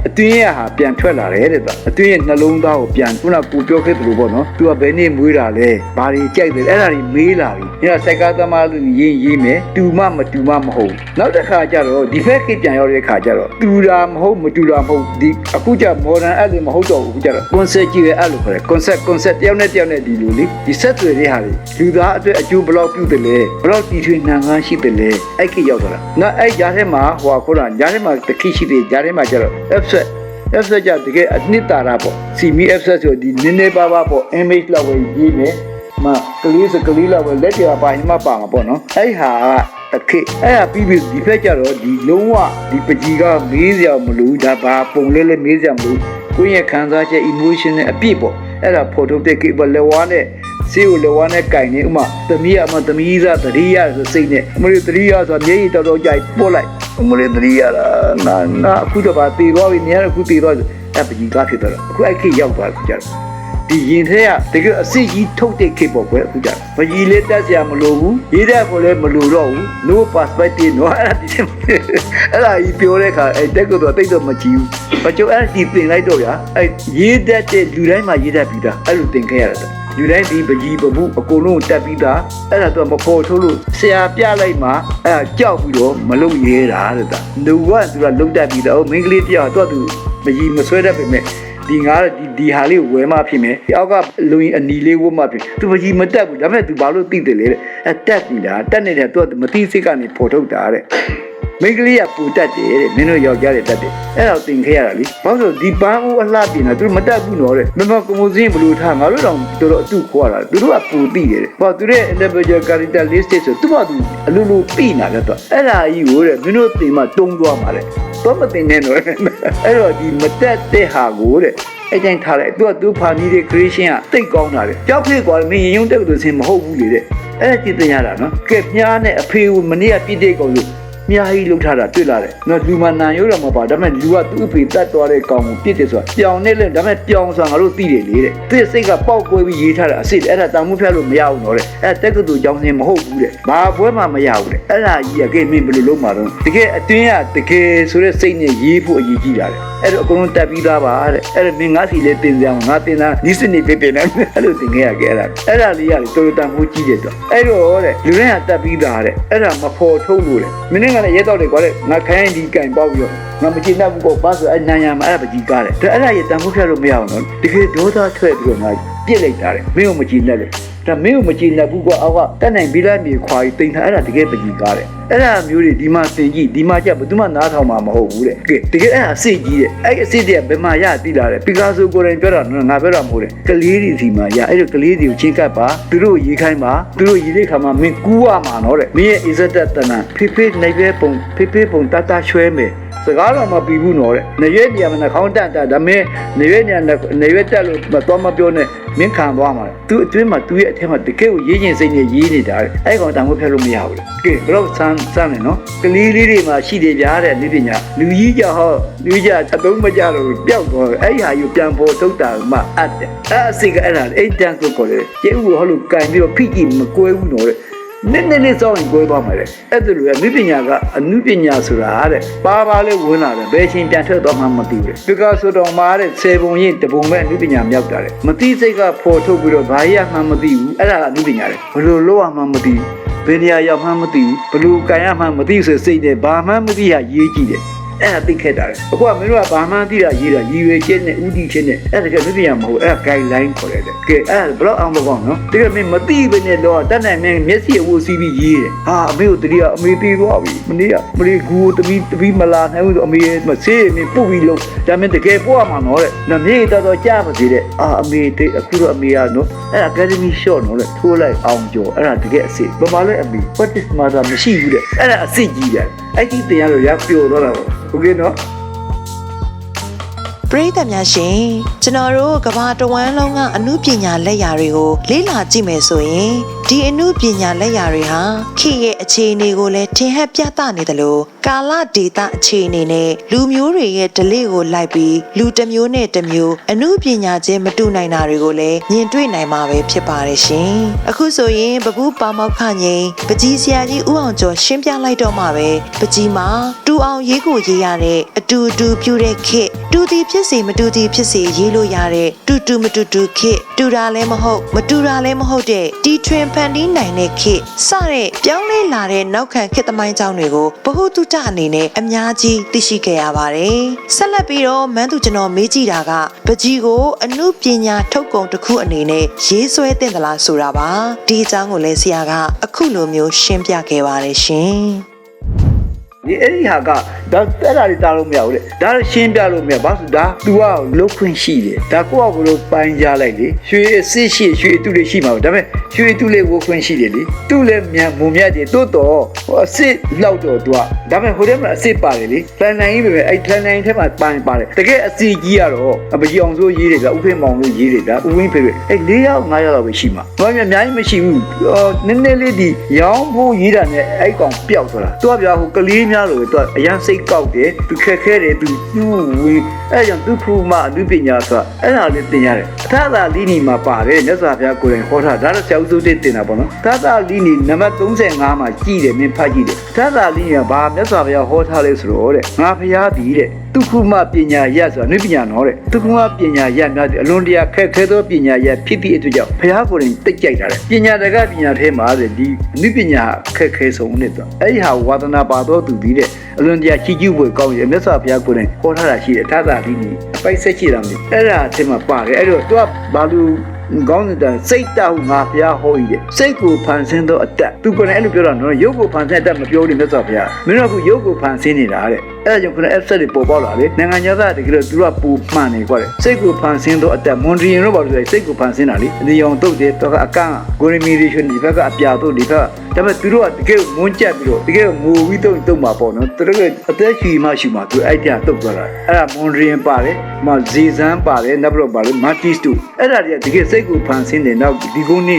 အတွင်းရဲ့ဟာပြန်ထွက်လာတယ်တဲ့အတွင်းရဲ့နှလုံးသားကိုပြန်ခုနကပြောခဲ့သလိုပေါ့နော်သူကဘယ်နေ့မွေးတာလဲဘာတွေကြိုက်တယ်အဲ့ဒါတွေမေးလာပြီအဲ့ဒါစက်ကားသမားလူရေးမယ်တူမမတူမမဟုတ်နောက်တစ်ခါကျတော့ဒီဖက်ခေတ်ပြန်ရောက်တဲ့အခါကျတော့တူတာမဟုတ်မတူတာမဟုတ်ဒီအခုကျ modern အဲ့လိုမဟုတ်တော့ဘူးအခုကျတော့ concept ကြီးရဲ့အဲ့လိုခေါ်တယ် concept တယောက်နဲ့ဒီလိုလေဒီဆက်သွယ်တဲ့ဟာတွေလူသားအတွက်အကျိုးဘယ်လောက်ပြုတယ်လဲဘယ်လောက်တီထွင်နှံငန်းရှိတယ်လဲအဲ့ခေတ်ရောက်တော့နော်အဲ့ကြားထဲမှာဟိုခေါ်တာကြားထဲမှာတခိရှိတယ်ကြားထဲမှာကျတော့ F7 ကြတကယ်အနှစ်သာရပေါ့ CME F7 ဆိုဒီနည်းနည်းပါးပေါ့ image လောက်ပဲရေးမယ်မကလေးလောက်ပဲလက်တရားပိုင်းမှာပါမှာပေါ့နော်အဲ့ဟာတခေအဲ့ဟာပြီးဒီဖက်ကြတော့ဒီလုံးဝဒီပကြီးကမေးစရာမလိုဒါပါပုံလေးမေးစရာမလိုကိုယ့်ရဲ့ခံစားချက် emotion နဲ့အပြည့်ပေါ့အဲ့ဒါဖော်ထုတ်တဲ့ကိဘလက်ဝါးနဲ့စေကိုလက်ဝါးနဲ့ကင်နေဥမာသမီးသမီးစားတတိယဆိုစိတ်နဲ့အမလေးတတိယဆိုမျက်ရည်တော်ကြိုက်ပို့လိုက်အမလေးတတိယနာအခုတော့ပါတေသွားပြီနေရာအခုတေသွားအဲ့ပကြီးကားဖြစ်တော့အခုအဲ့ခေတ်ရောက်သွားကြတယ်ဒီရင်ထဲကတကယ်အစစ်ကြီးထုတ်တဲ့ခေတ်ပေါ့ကွယ်အခုကြပကြီးလေးတက်စရာမလိုဘူးရေးတဲ့ကိုလည်းမလိုတော့ဘူး no perspective နော်အဲ့ဒါကြီးပြောတဲ့အခါအဲ့တက်ကတော့တိတ်တော့မကြည့်ဘူးဘာကြောင့်အဲ့ဒီသင်လိုက်တော့ဗျာအဲ့ရေးတတ်တဲ့လူတိုင်းမှာရေးတတ်ပြီးသားအဲ့လိုသင်ခဲ့ရတယ်လူတိုင်းဒီပကြီးပမှုအကုန်လုံးတက်ပြီးသားအဲ့ဒါတော့မပေါ်ထုတ်လို့ဆရာပြလိုက်မှအဲ့ဒါကြောက်ပြီးတော့မလုပ်ရဲတာတဲ့လူကသူကလုံတက်ပြီးတော့မိန်းကလေးတယောက်တော့သူပကြီးမဆွဲတတ်ပေမဲ့ဒီငါဒီဟာလေးဝယ်မှဖြစ်မယ်အောက်ကလူရင်အနီလေးဝတ်မှဖြစ်သူပကြီးမတက်ဘူးဒါပေမဲ့ तू ဘာလို့သိတယ်လဲအဲ့တက်ပြီလားတက်နေတဲ့ तू မသိစိတ်ကနေပေါ်ထုတ်တာတဲ့မိန်းကလေးကပူတက်တယ်တဲ့မင်းတို့ယောက်ျားတွေတက်တယ်အဲ့တော့သင်ခဲ့ရတာလေဘာလို့ဒီပန်းဦးအလှပြင်တာသူမတက်ဘူးနော်တဲ့မမကွန်မိုစင်းဘလို့ထားငါတို့တော့တော်တော်အတူခေါ်တာသူတို့ကပူသိတယ်ဟောသူရဲ့ individual characteristic ဆိုသူကသူအလိုလိုပြီးနာတယ်တော့အဲ့ဒါကြီးကိုတဲ့မင်းတို့သင်မှတုံးသွားမှာလေတော့မတင်နဲ့နော်အဲ့တော့ဒီမတက်တဲ့ဟာကိုတဲ့အဲ့တိုင်းထားလိုက်သူဖာနီးတဲ့ creation ကတိတ်ကောင်းတာလေကြောက်ဖြစ်ကွာမင်းရင်ယုံတက်လို့စင်မဟုတ်ဘူးလေတဲ့အဲ့ဒါကြည့်တင်ရတာနော်ကဲမြားနဲ့အဖေကိုမနေ့ကပြစ်တဲ့ကောင်လို့မြားကြီးလှုပ်ထားတာတွေ့လာတယ်နော်လူမနာရိုးတော့မပါဒါပေမဲ့လူကသူ့အဖေတတ်သွားတဲ့ကောင်ကိုပြစ်တယ်ဆိုတာပြောင်နေလဲဒါပေမဲ့ပြောင်ဆိုတာငါတို့သိတယ်လေတဲ့သူ့စိတ်ကပေါက်ကွဲပြီးရေးထားတာအစ်စ်အဲ့ဒါတာမှုဖျက်လို့မရဘူးနော်တဲ့အဲ့တက်ကတူကြောင်းစင်မဟုတ်ဘူးတဲ့ဘာပွဲမှမရဘူးတဲ့အဲ့ဒါကြီးကဲမင်းဘယ်လိုလုပ်မှာတော့တကယ်အတွင်းကတကယ်ဆိုတဲ့စိတ်နဲ့ရေးဖို့အရေးကြီးတာတဲ့အဲ့တော့အကုန်လုံးတက်ပြီးသားပါတဲ့အဲ့ဒါမင်းငါစီလေးတင်ကြအောင်ငါတင်တာဒီစနစ်ပြပြနေအဲ့လိုတင်ခဲ့ရခဲ့အဲ့ဒါလေးကတော်တော်တန်ဖိုးကြီးတယ်တော့အဲ့တော့တဲ့လူတိုင်းကတက်ပြီးသားတဲ့အဲ့ဒါမဖော်ထုတ်လို့တဲ့မင်းကလည်းရဲတော့တယ်ကွာတဲ့ငါခိုင်းဒီကင်ပေါက်ပြီးတော့ငါမကြည့်တတ်ဘူးကောဘာဆိုအဲ့နာရမှာအဲ့ဒါပကြီးကားတယ်ဒါအဲ့ဒါရတန်ဖိုးဖြတ်လို့မရအောင်နော်တကယ်ဒေါသထွက်ပြီးတော့ငါပြစ်လိုက်တာတဲ့မင်းကိုမကြည့်နဲ့လေဒါမင်းကိုမကြည့်နဲ့ဘူးကွာအောက်ကတက်နိုင်ပြီးလိုက်မြေခွာပြီးတင်ထားအဲ့ဒါတကယ်ပကြီးကားတယ်အဲ့ဒါမျိုးတွေဒီမှာသင်ကြည့်ဒီမှာကြဘယ်သူမှနားထောင်မှာမဟုတ်ဘူးတဲ့ကဲတကယ်အဲ့ဒါအစစ်ကြီးတဲ့အဲ့အစစ်တွေကဘယ်မှာရသိလာတယ်ပီကာဆိုကိုယ်တိုင်ပြောတာနော်ငါပြောတာမဟုတ်တယ်ကလေးတွေစီမှာရအဲ့လိုကလေးတွေကိုချင်းကပ်ပါသူတို့ရေးခိုင်းပါသူတို့ရေးတဲ့ခါမှာမင်းကူးရမှာနော်တဲ့မင်းရဲ့ is that တဏ္ဍဖိဖိနိုင်ပဲပုံဖိဖိပုံတတရွှဲမယ်စကားတော့မပြီးဘူးနော်တဲ့နေရွက်နေရာမှာခေါင်းတက်တာဒါမင်းနေရွက်တက်လို့မတော်မပြောနဲ့မင်းခံသွားမှာသူအတွင်းမှာသူရဲ့အထက်မှာတကယ်ကိုရေးရင်စိတ်နဲ့ရေးနေတာတဲ့အဲ့ကောင်တောင်ကိုဖျက်လို့မရဘူးလေကဲဘလို့စမ်းနေနော်ကလေးလေးတွေမှာရှိတယ်ကြားတဲ့လူပညာလူကြီးကြဟောလူကြီးအသုံးမကြတော့ပျောက်သွားအဲ့ဟာယူပြန်ပေါ်ထုတ်တာမှအပ်တယ်အဲ့အစိကအဲ့ဒါအဲ့တန်းကိုခေါ်တယ်ကျဲဥကိုဟောလို့ကန်ပြီးတော့ဖိကြည့်မကွဲဘူးနော်တဲ့နည်းနည်းလေးစောင်းရင်ကိုယ်သွားမှာလေအဲ့ဒါလိုအနုပညာကအနုပညာဆိုတာတဲ့ပါလေးဝင်လာတယ်ဘယ်ချိန်ပြန်ထွက်သွားမှမသိဘူးပီကာဆိုတော်မှာတဲ့10ပုံရင်တပုံမဲ့အနုပညာမြောက်တာလေမသိစိတ်ကပေါ်ထုတ်ပြီးတော့ဘာရမှမသိဘူးအဲ့ဒါကအနုပညာလေဘယ်လိုလုပ်ရမှမသိဘူးဘယ်နေရာရောက်မှမသိဘူးဘယ်လိုကြံရမှမသိဆိုစိတ်နဲ့ဘာမှမသိရရေးကြည့်တယ်အဲ့ဒါသိခဲ့တာလေအခုကမင်းတို့ကဘာမှသိတာရေးတာရည်ရွယ်ချက်နဲ့ဥတီချက်နဲ့အဲ့ဒါကမသိရမဟုတ်အဲ့ဒါ guideline ခေါ်တယ်ကဲအဲ့ဘလောက်အောင်မကောင်းနော်တကယ်မင်းမသိဘဲနဲ့တော့တတ်နိုင်မင်းမျက်စိအဝတ်စီးပြီးရေးတယ်ဟာအမေကိုတတိယအမေပြေးသွားပြီမနေ့ကမလေးကူတပီးမလာနိုင်ဘူးဆိုအမေမဆေးမင်းပုတ်ပြီးလို့ဒါမင်းတကယ်ပို့ရမှာနော်တဲ့နော်မြေတော်ကြားပါစေတဲ့အမေအခုတော့အမေကနော်အဲ့ academy shot နော်လေထိုးလိုက်အောင်ကျော်အဲ့ဒါတကယ်အစ်စ်ဘာမှလည်းအမေ what is matter မရှိဘူးတဲ့အဲ့ဒါအစ်စ်ကြီးတယ်အဲ့ဒီတရားတော့ရပျော်တော့တာပေါ့ဟုတ်ကဲ့နော်ပရိသတ်များရှင်ကျွန်တော်တို့ကမ္ဘာတဝန်းလုံးကအမှုပညာလက်ရာတွေကိုလေ့လာကြည့်မယ်ဆိုရင်ဒီ ဒီအမှုပညာလက်ရာတွေဟာခေတ်ရဲ့အခြေအနေကိုလည်းထင်ဟပ်ပြသနေတယ်လို့ကာလဒေတာအခြေအနေနဲ့လူမျိုးတွေရဲ့ဓလေ့ကိုလိုက်ပြီးလူတစ်မျိုးနဲ့တစ်မျိုးအမှုပညာချင်းမတူနိုင်တာတွေကိုလည်းမြင်တွေ့နိုင်မှာပဲဖြစ်ပါတယ်ရှင်အခုဆိုရင်ပပူးပါမောက်ခငိန်ပကြီးဆရာကြီးဦးအောင်ကျော်ရှင်းပြလိုက်တော့မှပဲပကြီးမှာတူအောင်ရေးကိုရေးရတဲ့အတူတူပြူတဲ့ခေတ်တူတီဖြစ်စီမတူတီဖြစ်စီရေးလို့ရတဲ့တူတူမတူတူခေတ်တူတာလည်းမဟုတ်မတူတာလည်းမဟုတ်တဲ့တီထွင်ဖန်တီးနိုင်တဲ့ခေတ်စတဲ့ပြောင်းလဲလာတဲ့နောက်ခံခေတ်သမိုင်းကြောင်းတွေကိုဗဟုသုတအနေနဲ့အများကြီးသိရှိခဲ့ရပါတယ်ဆက်လက်ပြီးတော့မန်းသူကျွန်တော်မေးကြည့်တာကပကြီးကိုအမှုပညာထုတ်ကုန်တစ်ခုအနေနဲ့ရေးဆွဲတင်သလားဆိုတာပါဒီအကြောင်းကိုလည်းဆရာကအခုလိုမျိုးရှင်းပြခဲ့ပါတယ်ရှင်ဒီအဲ့ဒီဟာကဒါအဲ့ဒါတွေတားလို့မရဘူးလေဒါလည်းရှင်းပြလို့မရဘာလို့ဒါ तू ကလုတ်ခွင့်ရှိတယ်ဒါကိုယ့်အကူလို့ပိုင်းကြလိုက်လေရွှေအစစ်ရှိရွှေအတုလေးရှိမှာဒါပေမဲ့ရွှေအတုလေးဝခွင့်ရှိတယ်လေသူ့လည်းမြန်မုံမြတ်တယ်တိုးတော့အစစ်လောက်တော့ तू ကဒါပေမဲ့ဟိုထဲမှာအစစ်ပါတယ်လေလှန်နိုင်ကြီးပဲအဲ့လှန်နိုင်ထဲမှာပိုင်းပါတယ်တကယ်အစစ်ကြီးကတော့ပကြီးအောင်ဆိုရေးတယ်ဗျဥဖိမောင်လို့ရေးတယ်ဒါဥဝင်းဖေအဲ့၄ယောက်၅ယောက်လောက်ပဲရှိမှာဘာမှအများကြီးမရှိဘူးနည်းနည်းလေးဒီရောင်းဖို့ရေးတာနဲ့အဲ့ကောင်ပျောက်သွားတာ तू ကဗျာဟိုကလေးများလို့တော့အရန်စိတ်ကောက်တယ်သူခက်ခဲတယ်သူဝေးအဲ့ကြောင့်သူဖူမအမှုပညာဆိုတာအဲ့ဒါလေးသင်ရတယ်အထာသာလီနီမှာပါတယ်မြတ်စွာဘုရားကိုယ်တိုင်ဟောထားဒါတော့ဆရာဦးစိုးတင်တင်တာပေါ့နော်အထာသာလီနီနံပါတ်35မှာကြည်တယ်မင်းဖတ်ကြည့်တယ်အထာသာလီနီကဘာမြတ်စွာဘုရားဟောထားလဲဆိုတော့တဲ့ငါဘုရားဒီတဲ့သူခုမပညာရဆိုတာအမှုပညာနော်တဲ့သူခုမပညာရများတယ်အလွန်တရာခက်ခဲသောပညာရဖြစ်သည့်အတွက်ကြောင့်ဘုရားကိုယ်တိုင်တိတ်ကြိုက်တာတဲ့ပညာတကပညာထဲမှာတဲ့ဒီအမှုပညာခက်ခဲဆုံးနဲ့တော့အဲ့ဒီဟာဝါသနာပါတော်သူဒီတဲ့အလွန်တရာချီးကျူးဖို့ကောင်းတယ်မြတ်စွာဘုရားကိုယ်တိုင်ဟောထားတာရှိတယ်ထာသာဒီနီအပိုက်ဆက်ရှိတာမလို့အဲ့ဒါအထင်မှာပါတယ်အဲ့တော့သူကဘာလို့ကောင်းတဲ့စိတ်တောက်ငါဘုရားဟောကြီးတယ်စိတ်ကိုဖန်ဆင်းသောအတ္တသူကိုယ်တိုင်အဲ့လိုပြောတာနော်ရုပ်ကိုဖန်ဆင်းအတ္တမပြောလို့မြတ်စွာဘုရားမင်းတို့ကရုပ်ကိုဖန်ဆင်းနေတာတဲ့အဲ့ဒါကြောင့်ခုန F7 တွေပေါ်ပေါက်လာလေနိုင်ငံသားတကယ်လို့သူကပူမှန်နေကြတယ်စိတ်ကိုဖန်ဆင်းသောအတ္တမွန်ဒရီယန်တို့ဘာလို့လဲစိတ်ကိုဖန်ဆင်းတာလေအဒီအောင်တုတ်တယ်တော့အကန့်ဂိုရီမီရီရှင်ဒီဘက်ကအပြာတို့ဒီဘက်ဒါပေမဲ့သူတို့ကတကယ်မွန်းကျက်ပြီးတော့တကယ်ငိုပြီးတုံမှာပေါ့နော်သူတို့ကအသက်ရှည်မှရှိမှသူအဲ့ဒါတုတ်သွားတာအဲ့ဒါမွန်ဒရီယန်ပါတယ်မဇီဇန်ပါတယ်နောက်ပြီးတော့ပါလို့မာတီစ်တူအဲ့ဒါတွေကတကယ်စိတ်ကိုဖန်ဆင်းတယ်နောက်ဒီကုန်းနေ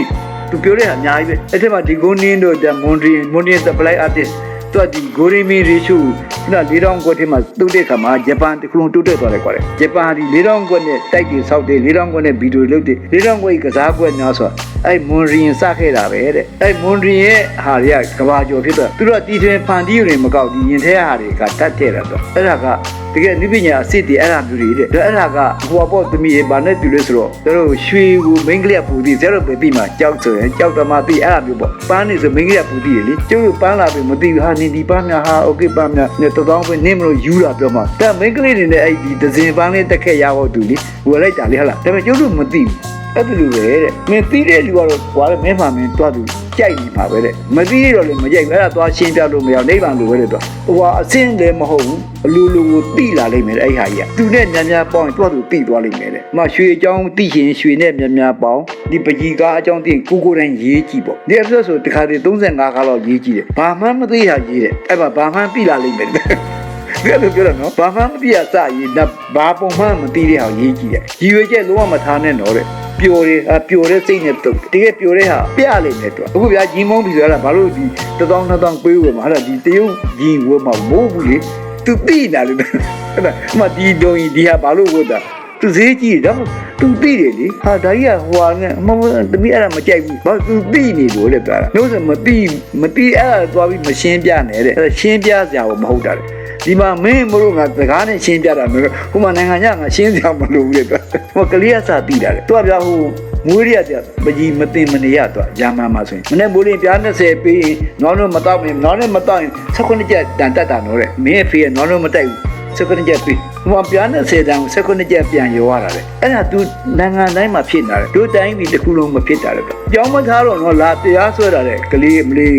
သူပြောတဲ့ဟာအများကြီးပဲအဲ့ထက်မှဒီကုန်းနေတို့ဒါမွန်ဒရီယန် supply artist သူကဒီဂိုရီမီရီရှူခုန4000ခွက်ထဲမှာတုတ်တဲ့ခါမှာဂျပန်တစ်ခုလုံးတိုးတက်သွားတယ်ကွာလေဂျပန်ဒီ4000ခွက်နဲ့တိုက်တွေဆောက်တယ်4000ခွက်နဲ့ဗီဒီယိုလုပ်တယ်4000ခွက်ကစားကွက်များဆိုအဲ့မွန်ရီယန်စခဲ့တာပဲတဲ့အဲ့မွန်ရီယန်ရဲ့ဟာတွေကကဘာကျော်ဖြစ်တော့သူတို့ကတီထွင်ဖန်တီးတွေမကောက်ဒီရင်ထဲဟာတွေကတတ်ခဲ့တာတော့အဲ့ဒါကတကယ်နိပညာအစ်စ်တွေအဲ့ဒါမျိုးတွေတဲ့အဲ့ဒါကဟိုပေါ့သမီးဘာနဲ့တူလဲဆိုတော့တို့ရွှေကိုမိန်းကလေးပူပြီးဇဲတော့ပဲပြီးမှကြောက်ဆိုရင်ကြောက်သမားပြီးအဲ့ဒါမျိုးပေါ့ပန်းနေဆိုမိန်းကလေးပူပြီးလေကျုပ်တို့ပန်းလာပြီးမသိဘူးဟာနေဒီပန်းများဟာโอเคပန်းများနဲ့တသောင်းပဲနင်းမလို့ယူတာပြောမှဒါမိန်းကလေးတွေနဲ့အဲ့ဒီဒဇင်ပန်းလေးတက်ခဲ့ရတော့သူလေဝယ်လိုက်တာလေဟုတ်လားဒါပေမဲ့ကျုပ်တို့မသိဘူးအဲ့ဒါလိုပဲတဲ့မင်းသိတဲ့လူကတော့ဟွာလဲမင်းမှမင်းတွားသူကြိုက်နေမှာပဲတဲ့မသိတော့လည်းမကြိုက်ဘူးအဲ့ဒါသွားရှင်းပြလို့မရနိဗ္ဗာန်လိုပဲတဲ့တော့ဟွာအစင်းလည်းမဟုတ်ဘူးအလိုလိုကိုတိလာလိမ့်မယ်အဲ့ဟာကြီးကသူနဲ့များများပေါင်းရင်တွားသူတိသွားလိမ့်မယ်တဲ့ရွှေအကြောင်းတိရင်ရွှေနဲ့များများပေါင်းဒီပကြီးကားအကြောင်းတိရင်ကိုတိုင်းရေးကြည့်ပေါ့ဒီအဖြစ်ဆိုတခါတည်း35ခါလောက်ရေးကြည့်တယ်ဘာမှမသိရရေးတယ်အဲ့မှာဘာမှပြလာလိမ့်မယ်အဲ့လိုပြောတော့နော်ဘာမှမသိရစရေးဘာပုံမှန်မသိတဲ့ဟာရေးကြည့်တယ်ရည်ရွယ်ချက်လုံးဝမထားနဲ့တော့တဲ့ပျော်တဲ့စိတ်နဲ့တုတ်တကယ်ပျော်တဲ့ဟာပြလိမ့်မယ်တော့အခုဗျာဂျင်းမုံပြီးဆိုရတာဘာလို့ဒီ1000 2000ပေးဝယ်မှာအဲ့ဒါဒီတရုတ်ဂျင်းဝယ်မှာမို့ဘူးလေသူသိလာလို့အဲ့ဒါအမဒီဒုံကြီးဒီဟာဘာလို့ဝတ်တာသူဈေးကြီးတော့သူသိတယ်လေဟာဒါကြီးကဟိုဟာနဲ့မသမီးအဲ့ဒါမကြိုက်ဘူးဘာသူသိနေလို့လေပြောတာလို့ဆိုမသိအဲ့ဒါသွားပြီးမရှင်းပြနဲ့တဲ့အဲ့ဒါရှင်းပြစရာကိုမဟုတ်တာလေဒီမှာမင်းမလို့ငါစကားနဲ့ရှင်းပြတာမျိုးဟိုမှာနိုင်ငံခြားငါရှင်းစရာမလိုဘူးလေတော့ဟိုကလေးကစာသိတာလေသူကဗျာဟိုမွေးရတဲ့ပကြီးမတင်မနေရတော့ဂျာမန်မှာဆိုရင်မနေ့မိုးလင်းပြား20ပေးနောင်တော့မတော့ရင်နောင်နဲ့မတော့ရင်16ကျပ်တန်တက်တာနော်တဲ့မင်းအဖေကနောင်တော့မတိုက်ဘူး16ကျပ်ပေးဟိုပြား20တန်16ကျပ်ပြန်ရောရတာလေအဲ့ဒါသူနိုင်ငံတိုင်းမှာဖြစ်နေတာလေတို့တိုင်းပြည်တစ်ခုလုံးမဖြစ်တာလေကြောင်းမထားတော့နော်လာတရားဆွဲတာလေကလေးမလေး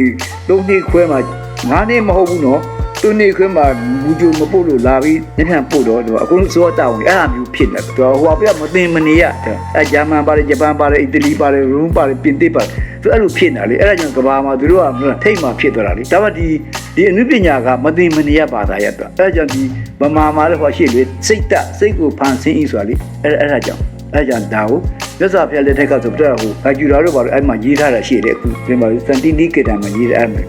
3နှစ်ခွဲမှာ9နှစ်မဟုတ်ဘူးနော်သူနေခွင့်မှာမူကြိုမပို့လို့လာပြီးညံ့ပို့တော့အခုစိုးတောင်းအဲ့ဒါမျိုးဖြစ်နေတယ်ဟိုကပြမသိမနေရအဲဂျာမန်ပါတယ်ဂျပန်ပါတယ်အီတလီပါတယ်ရုံးပါတယ်ပြင်သစ်ပါတယ်သူအဲ့လိုဖြစ်နေတာလေအဲ့ဒါကြောင့်ကဘာမှာသူတို့ကထိတ်မှဖြစ်သွားတာလေဒါမှဒီအနုပညာကမသိမနေရဘာသာရတော့အဲ့ဒါကြောင့်ဒီဗမာမှာလည်းဟောရှိလေစိတ်ကိုဖန်ဆင်းဤဆိုတာလေအဲ့ဒါကြောင့်ဒါကို မြတ်စွာဘုရားလက်ထက်ကဆိုတော့ဟိုဘာကျူတာတို့ဘာလို့အဲ့မှာရေးထားတာရှိတယ်အခုဒီမှာစန်တီနီကေတံမှာရေးတယ်အဲ့မှာ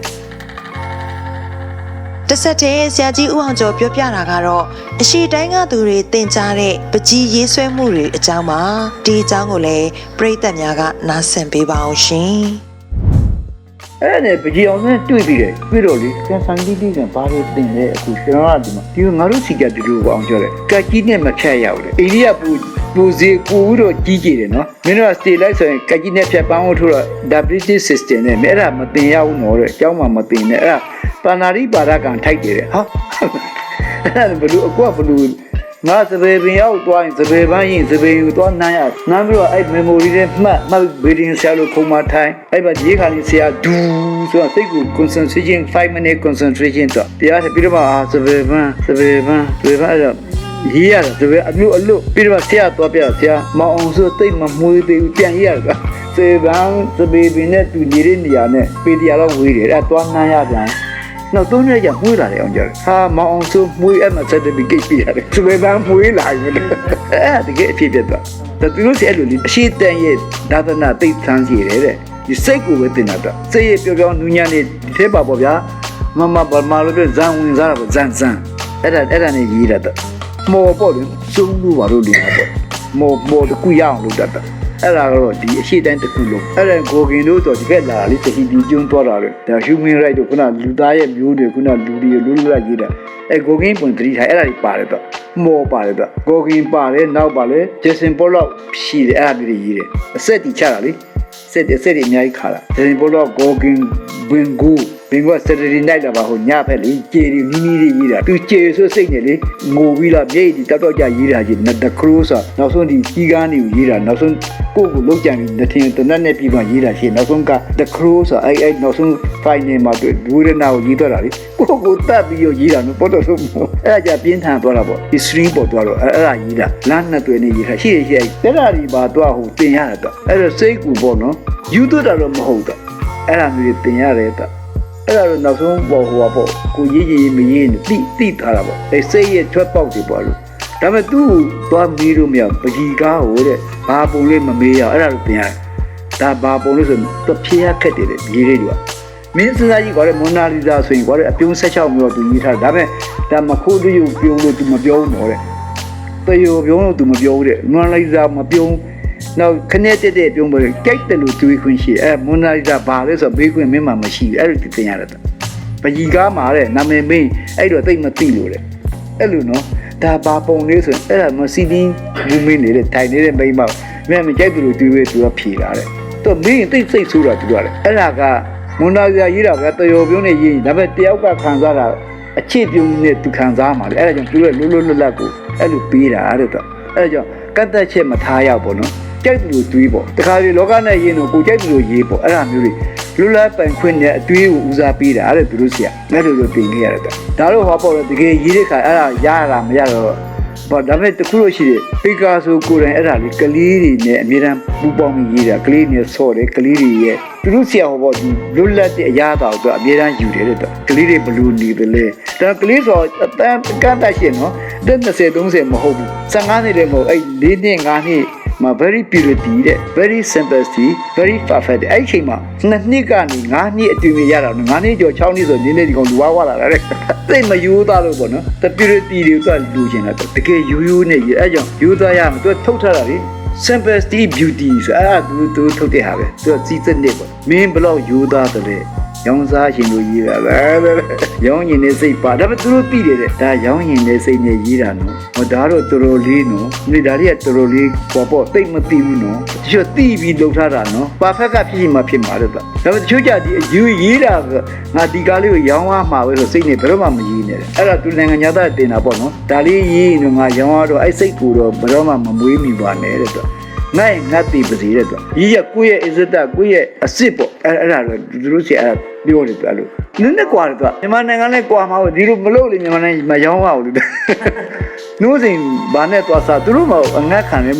တစ်ဆက်တည်းဆရာကြီးဦးအောင်ကျော်ပြောပြတာကတော့အရှိတိုင်းကသူတွေတင်ကြားတဲ့ပကြီးရေးဆွဲမှုတွေအကြောင်းပါဒီအကြောင်းကိုလည်းပရိသတ်များကနားဆင်ပေးပါအောင်ရှင် အဲ့ဒါနဲ့ပကြီးအောင်နဲ့တွေ့ပြီးတယ်ပြီးတော့လေစန်တီနီကဘာလို့တင်လဲအခုကျွန်တော်ကဒီမှာဒီငါတို့စီကတူတူကိုအောင်ပြောတယ်ကက်ကြီးနဲ့မဖြတ်ရဘူးလေအိန္ဒိယပူစီကိုဦးတော့ကြီးကြည့်တယ်နော်မင်းတို့ကစတေလိုက်ဆိုရင်ကက်ကြီးနဲ့ဖြတ်ပန်းဖို့ထိုးတော့ WT system နဲ့အဲ့ဒါမတင်ရဘူးနော်တဲ့အကြောင်းမှမတင်နဲ့အဲ့ဒါပါဏာရိပါဒကံထိုက်တယ်ဟာအဲ့ဒါဘလူအကွာဘလူငါစပယ်ပင်ရောက်သွားရင်စပယ်ပန်းရင်စပယ်ယူသွားနိုင်ရနားပြီးတော့အဲ့ memory နဲ့မှတ် reading ဆရာလို့ခုံမထိုင်အဲ့ပါရေးခါလေးဆရာဒူးဆိုတော့စိတ်ကို concentration 5 minute concentration တော့တရားပြီးတော့စပယ်ပန်းအဲ့တော့ရေးရတယ်စပယ်အမျိုးအလို့ပြီးတော့ဆရာတော့ပြဆရာမအောင်ဆိုတိတ်မမွေးသေးဘူးပြန်ရတာစေဘန်းစပယ်ပင်နဲ့တူနေတဲ့နေရာနဲ့ပေတရားတော့ဝေးတယ်အဲ့သွားနိုင်ရပြန်နောက်သုံးရက်ကြာမွေးလာတယ်အောင်ကြတယ်ဟာမောင်အောင်ဆိုမွေးအမ certificate ပြရတယ်စပယ်ပန်းမွေးလာပြီအဲ့တကယ်အဖြစ်ပြတ်သွားဒါသူတို့စီအဲ့လိုလေအရှိတန်ရဲ့ဒါသနာသိသန်းစီတယ်တဲ့ဒီစိတ်ကိုပဲတင်တာတော့စိတ်ရဲ့ပြောပြောနူးညံ့နေဒီထဲပါပေါ့ဗျာမမဘာမလို့ပြောဇန်ဝင်စားတာပေါ့ဇန်အဲ့ဒါနဲ့ရေးတာတော့မော်ပေါ့လေစုံလို့ပါလို့လေးတာပေါ့မော်တကူရအောင်လုပ်တတ်တာအဲ့ဒါကတော့ဒီအရှိတိုင်းတစ်ခုလုံးအဲ့ဒါကိုကင်တို့တော့ဒီကက်လာလေးတတိဒီကျွန်းသွားတာလေဒါ human right တို့ခုနလူသားရဲ့မျိုးတွေခုနလူတွေလူလူလာရေးတာအဲ့ကိုကင်ပုံတတိထိုင်အဲ့ဒါကြီးပါတယ်တော့မော်ပါတယ်တော့ကိုကင်ပါတယ်နောက်ပါလေဂျက်စင်ပေါ်လောက်ဖြီးတယ်အဲ့ဒါတွေရေးတယ်အဆက်တီချတာလေစက်တွေအများကြီးခါတာဂျက်စင်ပေါ်လောက်ကိုကင်ဘင်ဂူစတရီနိုင်တာပါဟိုညဖက်လေကျေရီနီနီလေးရေးတာသူကျေဆိုစိတ်နဲ့လေငိုပြီးတော့မြိတ်ဒီတောက်ကြရေးတာကြီးနတခရိုးဆိုနောက်ဆုံးဒီကြီးကားနေကိုရေးတာနောက်ဆုံးကိုလုံးကြံပြီးတထင်တနက်နဲ့ပြီးမှရေးတာရှိနောက်ဆုံးကတခရိုးဆိုအဲ့နောက်ဆုံး final မှာတွေ့ဒူရနာကိုရေးတော့တာလေကိုတတ်ပြီးရေးတာနော်ပေါ်တော့ဆိုအဲ့ဒါကြပြင်းထန်သွားတာပေါ့ဒီ string ပေါ်သွားတော့အဲ့ဒါရေးတာလမ်းနှစ်တွဲနဲ့ရေးတာရှိအဲ့ဒါဒီပါတော့ဟိုတင်ရတာတော့အဲ့တော့စိတ်ကူပေါ့နော်ယူတော့တာတော့မဟုတ်တော့အဲ့ဒါမျိုးတင်ရတယ်တော့အဲ့ဒါတော့နောက်ဆုံးပေါ်ဟိုပါပေါ့ကိုရေးမရေးနဲ့တိထားတာပေါ့အဲစိတ်ရဲ့ထွက်ပေါက်တွေပေါ့လို့ဒါပေမဲ့သူ့သွားမီးလို့မရပကြီးကားဟိုတဲ့ဘာပုံလေးမမေးရအဲ့ဒါလို့ပြင်ရတယ်ဒါဘာပုံလို့ဆိုတော့ဖြေရခက်တယ်ရေးလေးတွေကမင်းစစားကြီးကလည်းမွန်နာလီဇာဆိုရင်ကလည်းအပြုံး16မျိုးတော့သူရေးထားတယ်ဒါပေမဲ့ဒါမခိုးတူပြုံးလို့သူမပြောဘူးတော့တဲ့တယောပြုံးလို့သူမပြောဘူးတဲ့မွန်နာလီဇာမပြုံးနောက်ခနဲ့တဲ့ပြုံးပေါ်ကြိုက်တယ်လို့တွေးခွင့်ရှိအဲမွန်နာလီဇာဘာလဲဆိုတော့ဘေးခွင့်မင်းမှမရှိဘူးအဲ့လိုသူတင်ရတယ်ပကြီးကားမှာတဲ့နာမည်မင်းအဲ့တော့တိတ်မသိလို့တဲ့အဲ့လိုနော်ဒါဘာပုံလေးဆိုရင်အဲ့ဒါမစီတင်းဘူးမင်းနေတဲ့ထိုင်နေတဲ့မိန်းမမြန်မကြိုက်တယ်လို့တွေးသူကဖြေလာတဲ့သူမင်းတိတ်စိတ်ဆိုးတာသူကလေအဲ့ဒါကမွန်နာလီဇာရေးတာကတယောပြုံးနဲ့ရေးဒါပေမဲ့တယောက်ကခံစားတာအခြေပြုံးနဲ့သူခံစားမှာလေအဲ့ဒါကြောင့်သူကလွတ်လပ်ကိုအဲ့လိုပေးတာတဲ့တော့အဲ့ဒါကြောင့်ကတ်သက်ချက်မထားရပေါ့နော်ကြိုက်တယ်လို့တွေးပေါ့တခါလေလောကနဲ့ရေးတော့ကိုကြိုက်တယ်လို့ရေးပေါ့အဲ့ဒါမျိုးတွေလူလာပိုင်ခွင့်နဲ့အတွေးကိုဦးစားပေးတာအဲ့ဒါသူတို့ဆရာအဲ့လိုလိုတင်ခဲ့ရတယ်ဒါတော့ဟောပေါ့လေတကယ်ရေးတဲ့ခါအဲ့ဒါရတာမရတော့ဘာဒါပေမဲ့တခုလို့ရှိတယ်ပေကာဆိုကိုယ်တိုင်အဲ့ဒါလေးကလေးတွေနဲ့အမြဲတမ်းပူပေါင်းပြီးရေးတာကလေးနဲ့ဆော့တယ်ကလေးတွေရဲ့သူတို့ဆရာဟောပေါ့ဒီလွတ်လပ်တဲ့အရာတော်တော့အမြဲတမ်းယူတယ်တဲ့ကလေးတွေဘလူးနေတယ်လေဒါကလေးဆိုအတန်းကန့်တတ်ရှင်နော်တဲ့20 30မဟုတ်ဘူး15နှစ်လည်းမဟုတ်အဲ့4နှစ်5နှစ်မှာ very purity တဲ့ very simplicity very perfect အဲ့ချိန်မှာ2နှစ်ကနေ5နှစ်အတူမြင်ရတာ5နှစ်ကျော်6နှစ်ဆိုနည်းနည်းဒီကောင်လူဝါလာတာတဲ့သိမယူသားလို့ပေါ့နော် the purity တွေကိုလူချင်တာတကယ်ယူနေရအဲ့ကြောင့်ယူသားရမှာသူထုတ်ထားတာလေ simplicity beauty ဆိုအဲ့ဒါသူထုတ်တဲ့ဟာပဲသူစီးစနစ်ပေါ့မင်းဘလောက်ယူသားတယ်ရောင်းစားရှင်တို့ရေးတာပဲရောင်းရင်နဲ့စိတ်ပါဒါပေမဲ့သူတို့သိတယ်တဲ့ဒါရောင်းရင်နဲ့စိတ်နဲ့ရေးတာနော်ဟောဒါတော့တော်တော်လေးနော်ဒီဒါတွေကတော်တော်လေးပေါ့သိမသိဘူးနော်တချို့သိပြီးလုပ်ထားတာနော် perfect ကဖြစ်မှာဖြစ်မှာတဲ့ဒါပေမဲ့တချို့ကြဒီအယူရေးတာငါဒီကားလေးကိုရောင်းရမှာပဲဆိုစိတ်နဲ့ဘယ်တော့မှမရေးနဲ့အဲ့ဒါသူနိုင်ငံသားတင်တာပေါ့နော်ဒါလေးရေးရင်တော့ငါရောင်းရတော့အဲ့စိတ်ကိုတော့ဘယ်တော့မှမမွေးမိပါနဲ့တဲ့နိုင်ငါတိပစီတဲ့တော့ကြီးရကိုယ့်ရဲ့အစ္စဒကိုယ့်ရဲ့အစ်စ်ပေါ့အဲ့ဒါတော့သူတို့စီအဲ့ပြောတယ်အဲ့လိုနည်းနည်းကွာတယ်သူကမြန်မာနိုင်ငံနဲ့ကွာမှာဒီလိုမလုပ်လေမြန်မာနိုင်ငံမရောင်းရဘူးလို့နိုးစင်ဘာနဲ့သွားစားသူတို့မအငတ်ခံနေ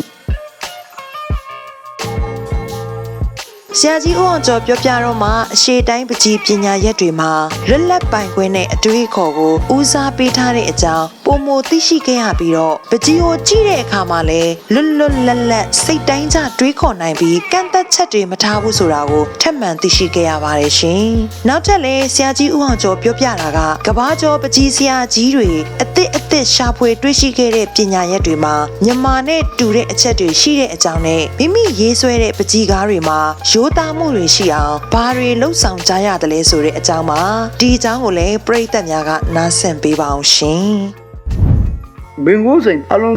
ဆရာကြီးဦးအောင်ကျော်ပြောပြတော့မှအရှိတိုင်းပကြီးပညာရက်တွေမှာလွတ်လပ်ပိုင်ခွင့်နဲ့အတွေးခေါ်ကိုဦးစားပေးထားတဲ့အကြောင်းပ ပုံမသိရှိခဲ့ရပြီးတော့ပကြီးကိုကြည့်တဲ့အခါမှာလည်းလွတ်လွတ်လပ်လပ်စိတ်တိုင်းကျတွေးခေါ်နိုင်ပြီးကန့်သက်ချက်တွေမထားဘူးဆိုတာကိုထပ်မံသိရှိခဲ့ရပါတယ်ရှင်။နောက်ထပ်လည်းဆရာကြီးဦးအောင်ကျော်ပြောပြတာကကဘာကျော်ပကြီးဆရာကြီးတွေအသစ်ရှာဖွေတွေ့ရှိခဲ့တဲ့ပညာရက်တွေမှာမြန်မာနဲ့တူတဲ့အချက်တွေရှိတဲ့အကြောင်းနဲ့မိမိရေးဆွဲတဲ့ပကြီးကားတွေမှာရိုးသားမှုတွေရှိအောင်ဘာတွေလှုပ်ဆောင်ကြရတယ်လဲဆိုတဲ့အကြောင်းပါဒီအကြောင်းကိုလည်းပရိသတ်များကနားဆင်ပေးပါအောင်ရှင်ဘင်္ဂိုစိန်အလုံး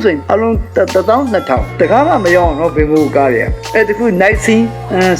1200တကားမှမရောက်အောင်နော်ဘင်္ဂိုကားရအဲ့တခု night scene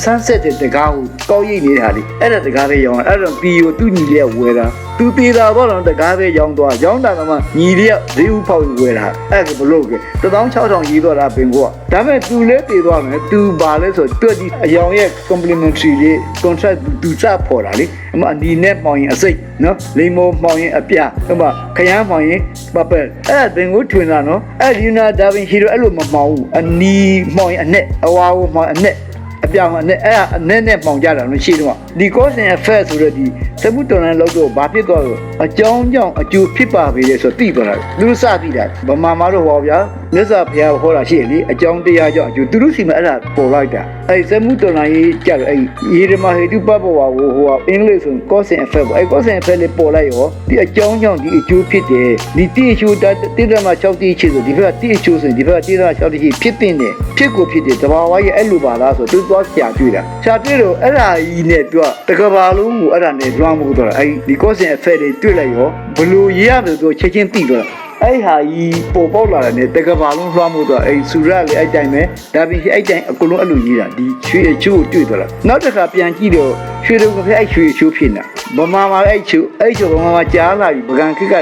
sunset တဲ့တကားကိုကောက်ရိပ်နေတာလေအဲ့ဒါတကားလေးရောင်းအဲ့တော့ပီကိုသူ့ညီလေးကဝယ်တာသူတေးတာတော့တကားလေးရောင်းသွားရောင်းတာကမှညီလေးကဈေးဥဖောက်ဝယ်တာအဲ့ဒါဘလို့က16000ရေးသွားတာဘင်္ဂိုကဒါပေမဲ့သူလည်းတေးသွားမယ်သူဘာလဲဆိုသူဒီအယောင်ရဲ့ complimentary လေး contract သူစပေါ်တာလေအမအနီနဲ့ပေါင်ရင်အစိတ်နော်လိမ္မောပေါင်ရင်အပြအမခရမ်းပေါင်ရင်ပပက်အဲ့ဒါဘင်္ဂိုထွင်တာနော်အဲ့ဒီနာဒါဗင်ဟီရိုအဲ့လိုမမောင်ဘူးအနီမောင်ရင်အနဲ့အဝါကိုမောင်အနဲ့အပြောင်အနဲ့အဲ့ဒါအနဲ့နဲ့ပေါင်ကြတာလို့ရှိတော့ဒီ cause and effect ဆိုတဲ့ဒီသမှုတော်လန်လောက်တော့ဘာဖြစ်သွားလို့အကြောင်းကြောင့်အကျိုးဖြစ်ပါပေလေဆိုသိသွားတာသူတို့စသိတာဗမာမာတို့ဟောဗျာမြတ်စွာဘုရားဟောတာရှိတယ်လေအကြောင်းတရားကြောင့်အကျိုးသူတို့စီမှာအဲ့ဒါပေါ်လိုက်တာအဲ့သမှုတော်လန်ကြီးကြတော့အဲ့ယေရမဟေတုပပဝါကိုဟောအင်္ဂလိပ်ဆို cause and effect အဲ့ cause and effect လေးပေါ်လိုက်ရောဒီအကြောင်းကြောင့်ဒီအကျိုးဖြစ်တယ်ဒီတိအကျိုးတိရမ6တိချစ်ဆိုဒီဘက်ကတိအကျိုးဆိုဒီဘက်ကတိရမ6တိချစ်ဖြစ်တဲ့ဖြစ်ကိုဖြစ်တယ်တဘာဝရဲ့အဲ့လိုပါလားဆိုသူသွားဆရာတွေ့တာဆရာတွေ့တော့အဲ့ဒါကြီးနဲ့ပြောတကဘာလုံးကိုအဲ့ဒါနဲ့လွှမ်းမိုးတော့အဲ့ဒီ cause and effect တွေတွေ့လိုက်ရောဘလို့ရရမယ်ဆိုချက်ချင်းသိတော့အဲ့ဟာကြီးပေါ်ပေါက်လာတဲ့တကဘာလုံးလွှမ်းမိုးတော့အဲ့ဆူရလေအဲ့တိုင်းပဲဒါပြီးအဲ့တိုင်းအကုန်လုံးအဲ့လိုရေးတာဒီရွှေအချိုးကိုတွေ့တော့နောက်တစ်ခါပြန်ကြည့်တော့ရွှေတုံးကအဲ့ရွှေအချိုးဖြစ်နေတာဗမာမှာအဲ့ချိုးဗမာကြားလာပြီပကံခက်က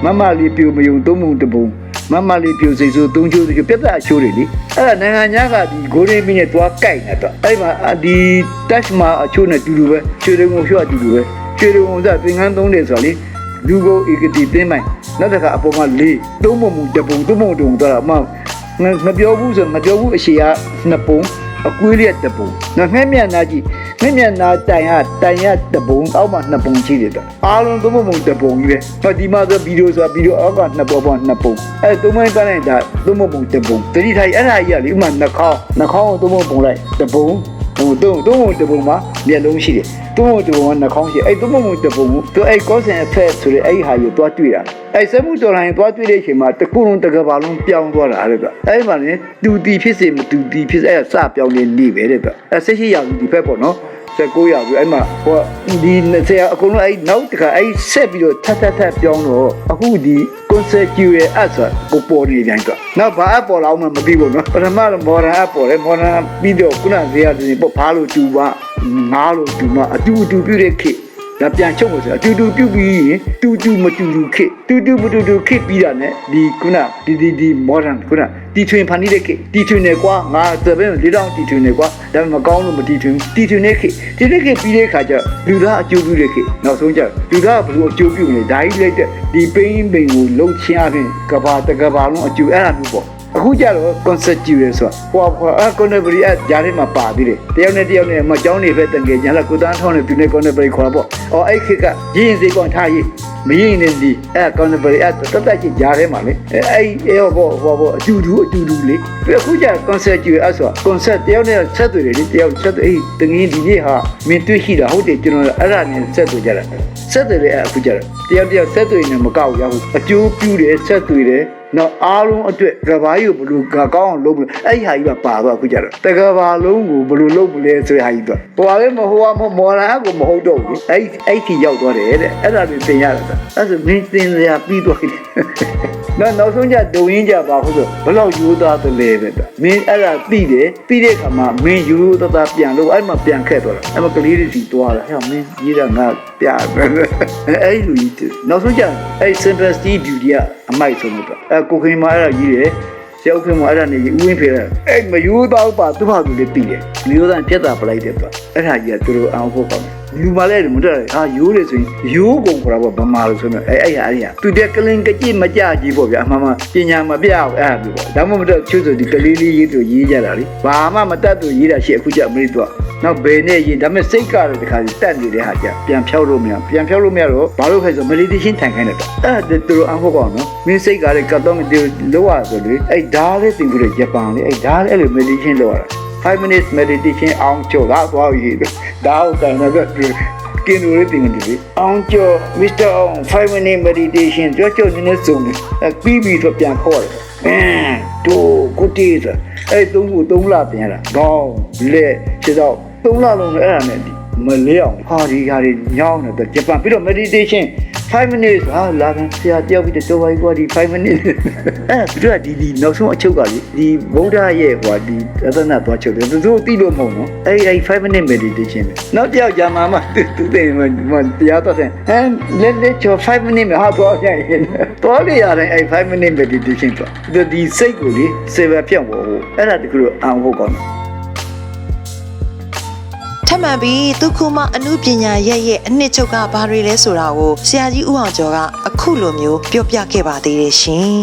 မမလေးပြိုမယုံသုံးမှုတပုံမမလေးပြိုစိတ်ဆိုးသုံးချိုးပြတ်သက်အချိုးတွေလေအဲ့ဒါနိုင်ငံခြားကဒီဂိုးရင်းမင်းနဲ့သွားကြိုက်နေတော့အဲ့မှာဒီ touch မှာအချိုးနဲ့တူတူပဲရွှေတုံးကိုဖြော့တူတူပဲရွှေတုံးကသင်္ကန်းသုံးတယ်ဆိုတော့လေလူကိုဧကတိတင်းမိုင်နောက်တစ်ခါအပေါ်မှာလေးသုံးပုံတပုံသုံးပုံတုံသွားတာမပြောဘူးဆိုမပြောဘူးအရှိကနှစ်ပုံအကွေးလေးတပုံငှက်မြတ်နာကြည့်ငှက်မြတ်နာတိုင်ရတပုံအောက်မှာနှစ်ပုံရှိတယ်တော့အားလုံးသုံးပုံတပုံကြီးပဲဟောဒီမှာဆိုဗီဒီယိုဆိုတာဗီဒီယိုအောက်ကနှစ်ပုံနှစ်ပုံအဲသုံးမိုင်းပန်းလိုက်တာသုံးပုံတပုံတတိထိုင်အဲ့ဒါကြီးကလေဥမာနှာခေါင်းကိုသုံးပုံလိုက်တပုံသုံးပုံတပုံမှာမျက်လုံးရှိတယ်သုံးပုံတပုံကနှာခေါင်းရှိအဲ့သုံးပုံတပုံကိုသူအဲ့ cause and effect ဆိုတဲ့အဲ့ဟာကိုသွားတွေ့တာအဲ့စမှုတော်လိုင်းသွားတွေ့တဲ့အချိန်မှာတကူလုံးတကဘာလုံးပြောင်းသွားတာအဲ့ဒါအဲ့မှာလေတူတီဖြစ်စေမတူတီဖြစ်စေအဲ့စပြောင်းနေနေပဲတဲ့အဲ့16ရာစုဒီဖက်ပေါ့နော်19ရာစုအဲ့မှာဟိုဒီ20အကုန်လုံးအဲ့နောက်တစ်ခါအဲ့ဆက်ပြီးတော့ထပ်ပြောင်းတော့အခုဒီ conceptual art ဆိုပေါ်နေတိုင်းတော့နောက်ဘာအပေါ်လာမှမသိဘူးနော်ပထမတော့ modern art ပေါ်တယ် modern ပြီးတော့ခုနဇေယျတင်ပေါ့ဘာလို့တူပါငါလို့တူမအတူပြုတဲ့ခေတ်ဒါပြန်ချုပ်လို့ဆိုအတူပြုပြီးရင်တူမတူခေတ်တူမတူခေတ်ပြီးတာ ਨੇ ဒီခုနဒီ modern ခုနတီထွင်ဖန်တီးတဲ့ခေတ်တီထွင်နေကွာငါတပည့်၄တောင်တီထွင်နေကွာဒါပေမဲ့မကောင်းလို့မတီထွင်တီထွင်နေခေတ်ဒီခေတ်ပြီးတဲ့ခါကျလူသားအကျိုးပြုတဲ့ခေတ်နောက်ဆုံးကျလူသားဘယ်လိုအကျိုးပြုနေဒါကြီးလိုက်တဲ့ဒီပိန်းပိန်ကိုလှုပ်ချင်းအပြင်ကဘာလုံးအကျိုးအဲ့ဒါမျိုးပေါ့အခုကြတော့ conceptual ဆိုတာဟိုcontemporary အကြားထဲမှာပါသေးတယ်တယောက်နဲ့မကြောင်းနေပဲတကယ်ညာလာကိုတန်းထောင်းနေသူနဲ့ contemporary ခေါ်ပေါ့အော်အဲ့ခေတ်ကရင်းစိတ်ကောင်ထားရေးမရင်းနေဒီအဲ့ contemporary အတက်ချင်းကြားထဲမှာလေအဲ့ဟိုအတူတူလေပြီးအခုကျ conceptual အဆို concept တယောက်နဲ့ဆက်သွယ်တယ်လေတယောက်ဆက်သွယ်အဲ့တငင်းဒီနေ့ဟာမင်းတွေ့ရှိတာဟုတ်တယ်ကျွန်တော်အဲ့ဒါနဲ့ဆက်သွယ်ကြတာဆက်သွယ်တယ်အခုကျတော့တယောက်ဆက်သွယ်နေမကောက်ရဘူးအကျိုးပြုတယ်ဆက်သွယ်တယ်နော်အားလုံးအတွက်ကဘာကြီးကိုဘလို့ကောင်းအောင်လုပ်လို့အဲ့ဟာကြီးကပါတော့အခုကြတော့တကဘာလုံးကိုဘလို့လုပ်မလဲဆိုတဲ့ဟာကြီးတော့ဟိုလည်းမဟိုကမော်လာကိုမဟုတ်တော့ဘူးအဲ့ဒီရောက်သွားတယ်တဲ့အဲ့ဒါတွေသင်ရတာအဲ့ဆိုမင်းသင်စရာပြီးသွားတယ်နောက်ဆုံးကြဒုံရင်းကြပါဖို့ဆိုဘလောက်ယူသားတယ်လဲပဲမင်းအဲ့ဒါပြီးတဲ့အခါမှာမင်းယူသားပြန်လို့အဲ့မှာပြန်ခက်သွားတာအဲ့မှာကလေးတွေစီသွားတာဟဲ့မင်းရေးတာငါပြအဲ့လူကြီးနောက်ဆုံးကြအဲ့ simplicity beauty ကအမိုက်ဆုံးလို့ကိုခင်မာအဲ့ဒါကြီးတယ်ဆရာခင်မာအဲ့ဒါနေဥဝင်းဖေးတယ်အဲ့မယူသားပါသူ့ဘာသူလေးပြီးတယ်မျိုးသားပြတ်တာပလိုက်တယ်သူအဲ့ဒါကြီးကသူတို့အောင်ဖို့ကောင်းတယ် လူမလဲမတက်ဟာရိုးတယ်ဆိုရင်ရိုးကုန်ခေါ်တာပေါ့ဗမာလို့ဆိုတော့အဲ့ဟာသူတက်ကလင်ကကြည့်မကြကြီးပေါ့ဗျာအမှန်မှပညာမပြအောင်အဲ့ဒါမျိုးပေါ့ဒါမှမဟုတ်ချွတ်ဆိုဒီကလေးလေးရေးသူရေးကြတာလေဘာမှမတတ်သူရေးတာရှိအခုကျအမေရိတော့နောက်ဘယ်နဲ့ရေးဒါပေမဲ့စိတ်ကတော့ဒီခါကြီးတက်နေတဲ့ဟာကြပြန်ဖြောက်လို့မရတော့ဘာလို့ခိုင်းဆို meditation ထိုင်ခိုင်းတယ်အဲ့ဒါသူတို့အဟုတ်ကောနော်မင်းစိတ်ကလည်းကတော့ဒီလောရဆိုလေအဲ့ဓာတ်လေးသင်ပြီးတော့ဂျပန်လေအဲ့ဓာတ်အဲ့လို meditation လုပ်ရတာ5 minutes meditation အောင်ချို့တော့သွားရေးဒါဟုတ်တယ်နော်ကင်းလို့တင်နေတယ်အောင်ချို့ Mr. 5 minute meditation ကြောနည်းနည်းစုံတယ်ပြီးဆိုပြန်ခေါ်တယ်တို့ကိုတီးဆိုအဲ့3 လပြန်လာခေါင်းလက်ခြေတော့3 လလုံးလည်းအဲ့ဒါနဲ့မလဲအောင်ဟာဒီဟာတွေညောင်းတယ်ဂျပန်ပြီးတော့ meditation 5 minutes ဟာလာကန်ဆရာကြောက်ပြီးတော့ဘာကြီးကွာဒီ5 minutes အဲ့ဒါဒီနောက်ဆုံးအချုပ်ကလေဒီဗုဒ္ဓရဲ့ဟိုဒီသဒ္ဒနာသွားချုပ်တယ်သူတို့သိလို့မဟုတ်နော်အဲ့5 minute meditation နောက်တစ်ယောက်ကြာမှသူသိမတရားတော့တယ်ဟမ်လက်ချော5 minutesဟာတော့ပြန်ရင်တော့လေရတယ်အဲ့5 minute meditation တော့ဒီစိတ်ကိုလေစေဗပြတ်ဖို့အဲ့ဒါတခုတော့အောင်ဖို့ကောင်းထပ်မံပြီးသူခုမအမှုပညာရဲ့အနှစ်ချုပ်ကဘာတွေလဲဆိုတာကိုဆရာကြီးဦးအောင်ကျော်ကအခုလိုမျိုးပြောပြခဲ့ပါသေးတယ်ရှင်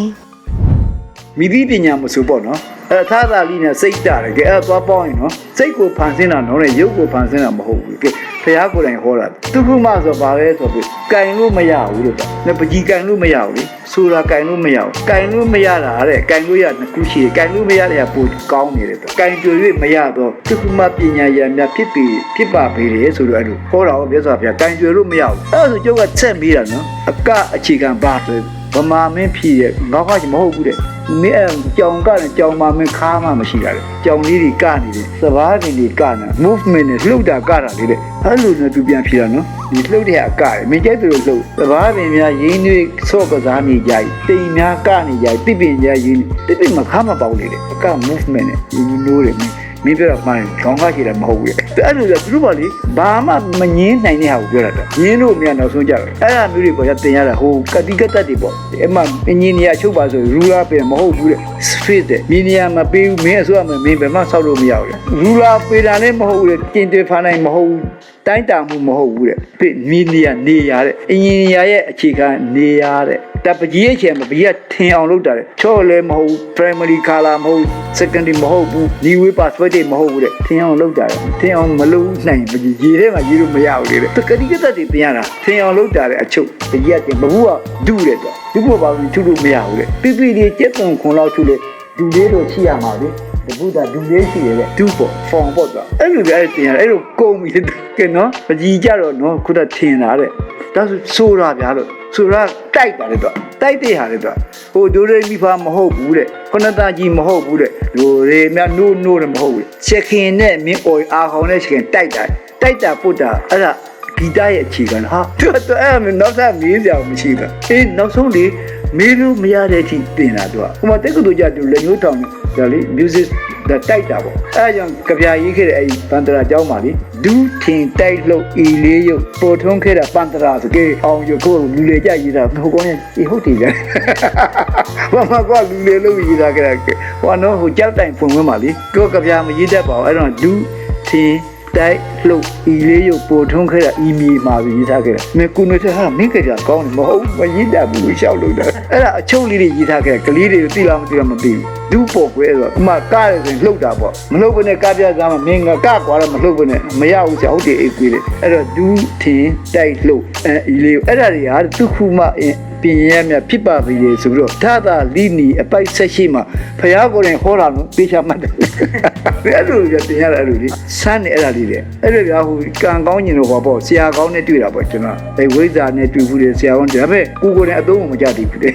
မိသည့်ပညာမဆိုပေါ့နော်အဲ့သာသာလေးနဲ့စိတ်တာတယ်ကဲအဲ့သွားပေါင်းရင်နော်စိတ်ကိုဖန်ဆင်းတာနော်နဲ့ရုပ်ကိုဖန်ဆင်းတာမဟုတ်ဘူးကဲဖះကိုယ်တိုင်ဟောတာသူခုမှဆိုပါလဲဆိုပြီးကင်လို့မရဘူးလို့နော်ပကြီးကင်လို့မရဘူးလေဆိုတာကင်လို့မရဘူးကင်လို့မရတာတဲ့ကင်လို့ရနှစ်ခုရှိတယ်ကင်လို့မရတဲ့ကပိုကောင်းနေတယ်ကင်ကြွ၍မရတော့သူခုမှပညာရများဖြစ်ပါပေတယ်ဆိုတော့အဲ့လိုဟောတာဟောပြဆိုဖះကင်ကြွလို့မရဘူးအဲ့ဆိုကျုပ်ကချက်ပြီးတာနော်အကအခြေခံပါဆိုဗမာမင်းဖြည့်ရဲ့ငါးခါချင်မဟုတ်ဘူးတဲ့မင်းကြောင်ကနဲ့ကြောင်မမင်းခါမှမရှိတာလေကြောင်လေးတွေကနေတယ်စဘာတွေကကနာ movement နဲ့လှုပ်တာကတာလေတဲ့အဲ့လိုနဲ့သူပြန်ဖြည့်တာနော်ဒီလှုပ်တဲ့အကတယ်မင်းကြိုက်သူလို့လှုပ်စဘာတွေများရင်းနှွေးဆော့ကစားနေကြတိမ်များကနေကြတိပင်များရင်းတိပင်မခါမပေါက်လေတဲ့အက movement နဲ့ရင်းနိုးတယ်မင်းပြောတာမှန်ခေါင်းကားကြည့်တယ်မဟုတ်ဘူးအဲ့လိုကသူတို့ပါလေဘာမှမငင်းနိုင်တဲ့ဟာကိုပြောတာငင်းလို့မရနောက်ဆုံးကြတယ်အဲ့ဒါမျိုးတွေပေါ်ရတင်ရတာဟိုကတိကတတ်တွေပေါ့အဲ့မှအင်ဂျင်နီယာချုပ်ပါဆိုရူလာပေးမဟုတ်ဘူးတဲ့ space တဲ့မီနီယာမပေးဘူးမင်းအစိုးရမင်းဘယ်မှဆောက်လို့မရဘူးလေရူလာပေးတာလည်းမဟုတ်ဘူးတဲ့ကျင်တွေဖာနိုင်မဟုတ်ဘူးတိုင်းတာမှုမဟုတ်ဘူးတဲ့မီနီယာနေရတဲ့အင်ဂျင်နီယာရဲ့အခြေခံနေရတဲ့တပကြီးရဲ့ချင်မဘီကထင်အောင်လုပ်တာလေချော့လည်းမဟုတ် primary color မဟုတ် secondary မဟုတ်ဘူး new way perspective မဟုတ်ဘူးတဲ့ထင်အောင်လုပ်တာလေထင်အောင်မလုပ်နိုင်ဘူးရေထဲမှာရေးလို့မရဘူးလေတကတိကတတ်တွေပြင်ရတာထင်အောင်လုပ်တာလေအချုပ်တကြီးကတင်ဘဘူးကဒုတဲ့တော့ဒီဘောပါဘူးထုလို့မရဘူးလေပြပြလေးကျက်သွန်ခွန်လောက်ထုလေဒူလေးတော့ရှိရမှာလေဒီဘုရားဒူလေးရှိရတဲ့ဒူပေါ့ဖောင်ပေါ့တော့အဲ့လိုအဲ့တင်ရအဲ့လိုကုန်ပြီကဲနော်ပကြီးကြတော့နော်ခုတထင်တာတဲ့ဒါဆိုတာဗျာလို့ဆိုတာတိုက်ပါတယ်တော့တိုက်တဲ့ဟာလေတော့ဟိုဒိုရေမီဖာမဟုတ်ဘူးတဲ့ခဏသားကြီးမဟုတ်ဘူးတဲ့ဒိုရေမြနိုးတယ်မဟုတ်ဘူးချက်ခင်နဲ့မင်းအော်အာခေါင်နဲ့ချက်ခင်တိုက်တာပုတ်တာအဲ့ဒါဂီတရဲ့အခြေခံဟာသူတော့အဲ့နောက်ဆက်မေးစရာမရှိဘူးအေးနောက်ဆုံးလေမေးလို့မရတဲ့အထိတင်တာသူကဟိုမှာတက်ကတူကြတူလက်ညှိုးထောင်တယ်လေ music တိုက်တာပေါ့အဲကြောင့်ကြပြရေးခဲ့တဲ့အဲ့ပန္တရာเจ้าမှာလေဒူးထင်တိုက်လို့အီလေးရုပ်ပေါ်ထွန်းခဲ့တာပန္တရာဆိုကေအောင်ရကိုလူလေကြရေးတာဟိုကောင်းရဲ့ဟုတ်တယ်ကြဘာမှကွာလူလေလို့ရေးတာခဲ့ဟိုနော်ဟိုကြောက်တိုင်ဖွင့်ဝင်ပါလေကိုကြပြမရေးတတ်ပါဘူးအဲ့တော့ဒူးထင်တိုက်လို့အီလေးရုပ်ပေါ်ထွန်းခဲ့တာအီမီမှာရေးထားခဲ့တယ်မင်းကုနေတဲ့ဟာမင်းကြကောင်းတယ်မဟုတ်မရေးတတ်ဘူးရှောက်လို့တာအဲ့ဒါအချုပ်လေးတွေရေးထားခဲ့ကလေးတွေကိုသိလားမသိလားမသိဘူးဒူးပေါ်ကွဲဆိုတော့ဥမာကားရဆိုလှုပ်တာပေါ့မလှုပ်ဘဲနဲ့ကားပြစားမှမင်းကကားကွာတော့မလှုပ်ဘဲနဲ့မရဘူးဆိုဟုတ်တယ်အေးကွေးလေအဲ့တော့ဒူးထင်တိုက်လှုပ်အီလေးအဲ့ဒါတွေဟာသူခုမှပြင်ရမြဖြစ်ပါပြီလေဆိုပြီးတော့သာသာလီနီအပိုက်ဆက်ရှိမှဖះကိုယ်တိုင်ခေါ်တာနော်ပေးချမှတ်တယ်အဲ့လိုကြတင်ရတာအဲ့လိုလေစမ်းနေအဲ့ဒါလေးလေအဲ့လိုပြဟိုကံကောင်းညင်လို့ဟောပေါ့ဆရာကောင်းနဲ့တွေ့တာပေါ့ကျွန်တော်အဲဝိဇ္ဇာနဲ့တွေ့ဘူးလေဆရာကောင်းဒါပေမဲ့ကိုယ်တိုင်အသုံးမကြသေးဘူးလေ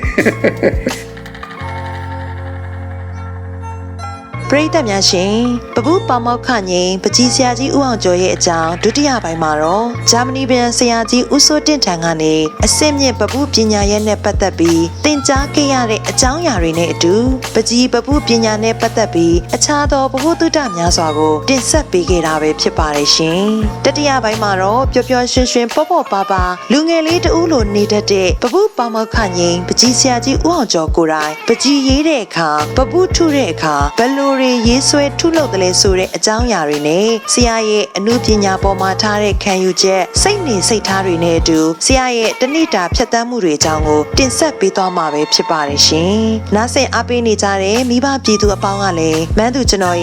ပရိသတ်များရှင်ပပူးပေါမောက်ခငိန်ပကြီးဆရာကြီးဦးအောင်ကျော်ရဲ့အကြောင်းဒုတိယပိုင်းမှာတော့ဂျာမနီပြန်ဆရာကြီးဦးစိုးတင့်ထံကနေအစစ်မြင့်ပပူးပညာရဲ့နဲ့ပတ်သက်ပြီးသင်ကြားခဲ့ရတဲ့အကြောင်းအရာတွေနဲ့အတူပကြီးပပူးပညာနဲ့ပတ်သက်ပြီးအခြားသောပပူးတုဒ္ဒများစွာကိုတင်ဆက်ပေးခဲ့တာပဲဖြစ်ပါတယ်ရှင်တတိယပိုင်းမှာတော့ပျော်ပျော်ရွှင်ရွှင်ပေါ့ပေါ့ပါပါလူငယ်လေးတူလိုနေတတ်တဲ့ပပူးပေါမောက်ခငိန်ပကြီးဆရာကြီးဦးအောင်ကျော်ကိုယ်တိုင်ပကြီးရေးတဲ့အခါပပူးထုတဲ့အခါဘယ်လို တွေရေးဆွဲထုလုပ်တယ်လဲဆိုတဲ့အကြောင်းအရာတွေနဲ့ဆရာရဲ့အမှုပညာပေါ်မှာထားတဲ့ခံယူချက်စိတ်နေစိတ်ထားတွေနဲ့အတူဆရာရဲ့တဏိတာဖြတ်သန်းမှုတွေအကြောင်းကိုတင်ဆက်ပေးသွားမှာပဲဖြစ်ပါတယ်ရှင်။နားဆင်အားပေးနေကြတဲ့မိဘပြည်သူအပေါင်းကလည်းမန်းသူကျွန်တော်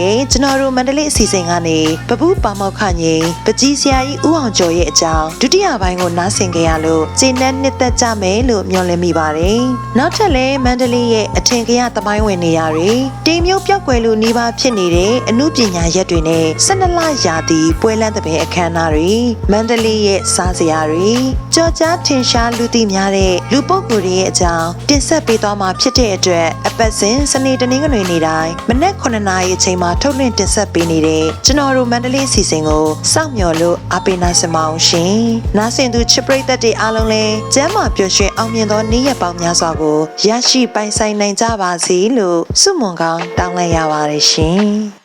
တို့မန္တလေးအစီအစဉ်ကနေပပူးပါမောက်ခငိပကြီးဆရာကြီးဦးအောင်ကျော်ရဲ့အကြောင်းဒုတိယပိုင်းကိုနားဆင်ကြရလို့ကျေနပ်နှစ်သက်ကြမယ်လို့မျှော်လင့်မိပါတယ်။နောက်ထပ်လည်းမန္တလေးရဲ့အထင်ကရသမိုင်းဝင်နေရာတွေတိမ်မျိုးပြောက်ကွယ်လူနှီးပါဖြစ်နေတဲ့အမှုပညာရက်တွေနဲ့12လရာသီပွဲလန်းတဲ့အခမ်းအနားတွေမန္တလေးရဲ့စားစရာတွေကြော်ကြားထင်ရှားလူသိများတဲ့လူပုဂ္ဂိုလ်တွေရဲ့အကြောင်းတင်ဆက်ပေးသွားမှာဖြစ်တဲ့အတွက်အပတ်စဉ်စနေတနင်္ဂနွေနေ့တိုင်းမနက်9:00နာရီအချိန်မှာထုတ်လွှင့်တင်ဆက်ပေးနေတဲ့ကျွန်တော်တို့မန္တလေးအစီအစဉ်ကိုစောင့်မျှော်လို့အားပေးနိုင်စမအောင်ရှင်။နားဆင်သူချစ်ပရိသတ်တွေအားလုံးလည်းကျမ်းမာပျော်ရွှင်အောင်မြင်သောနေ့ရက်ပေါင်းများစွာကိုရရှိပိုင်ဆိုင်နိုင်ကြပါစေလို့ဆုမွန်ကောင်းတောင်းလိုက်ရပါတယ်ရှင်။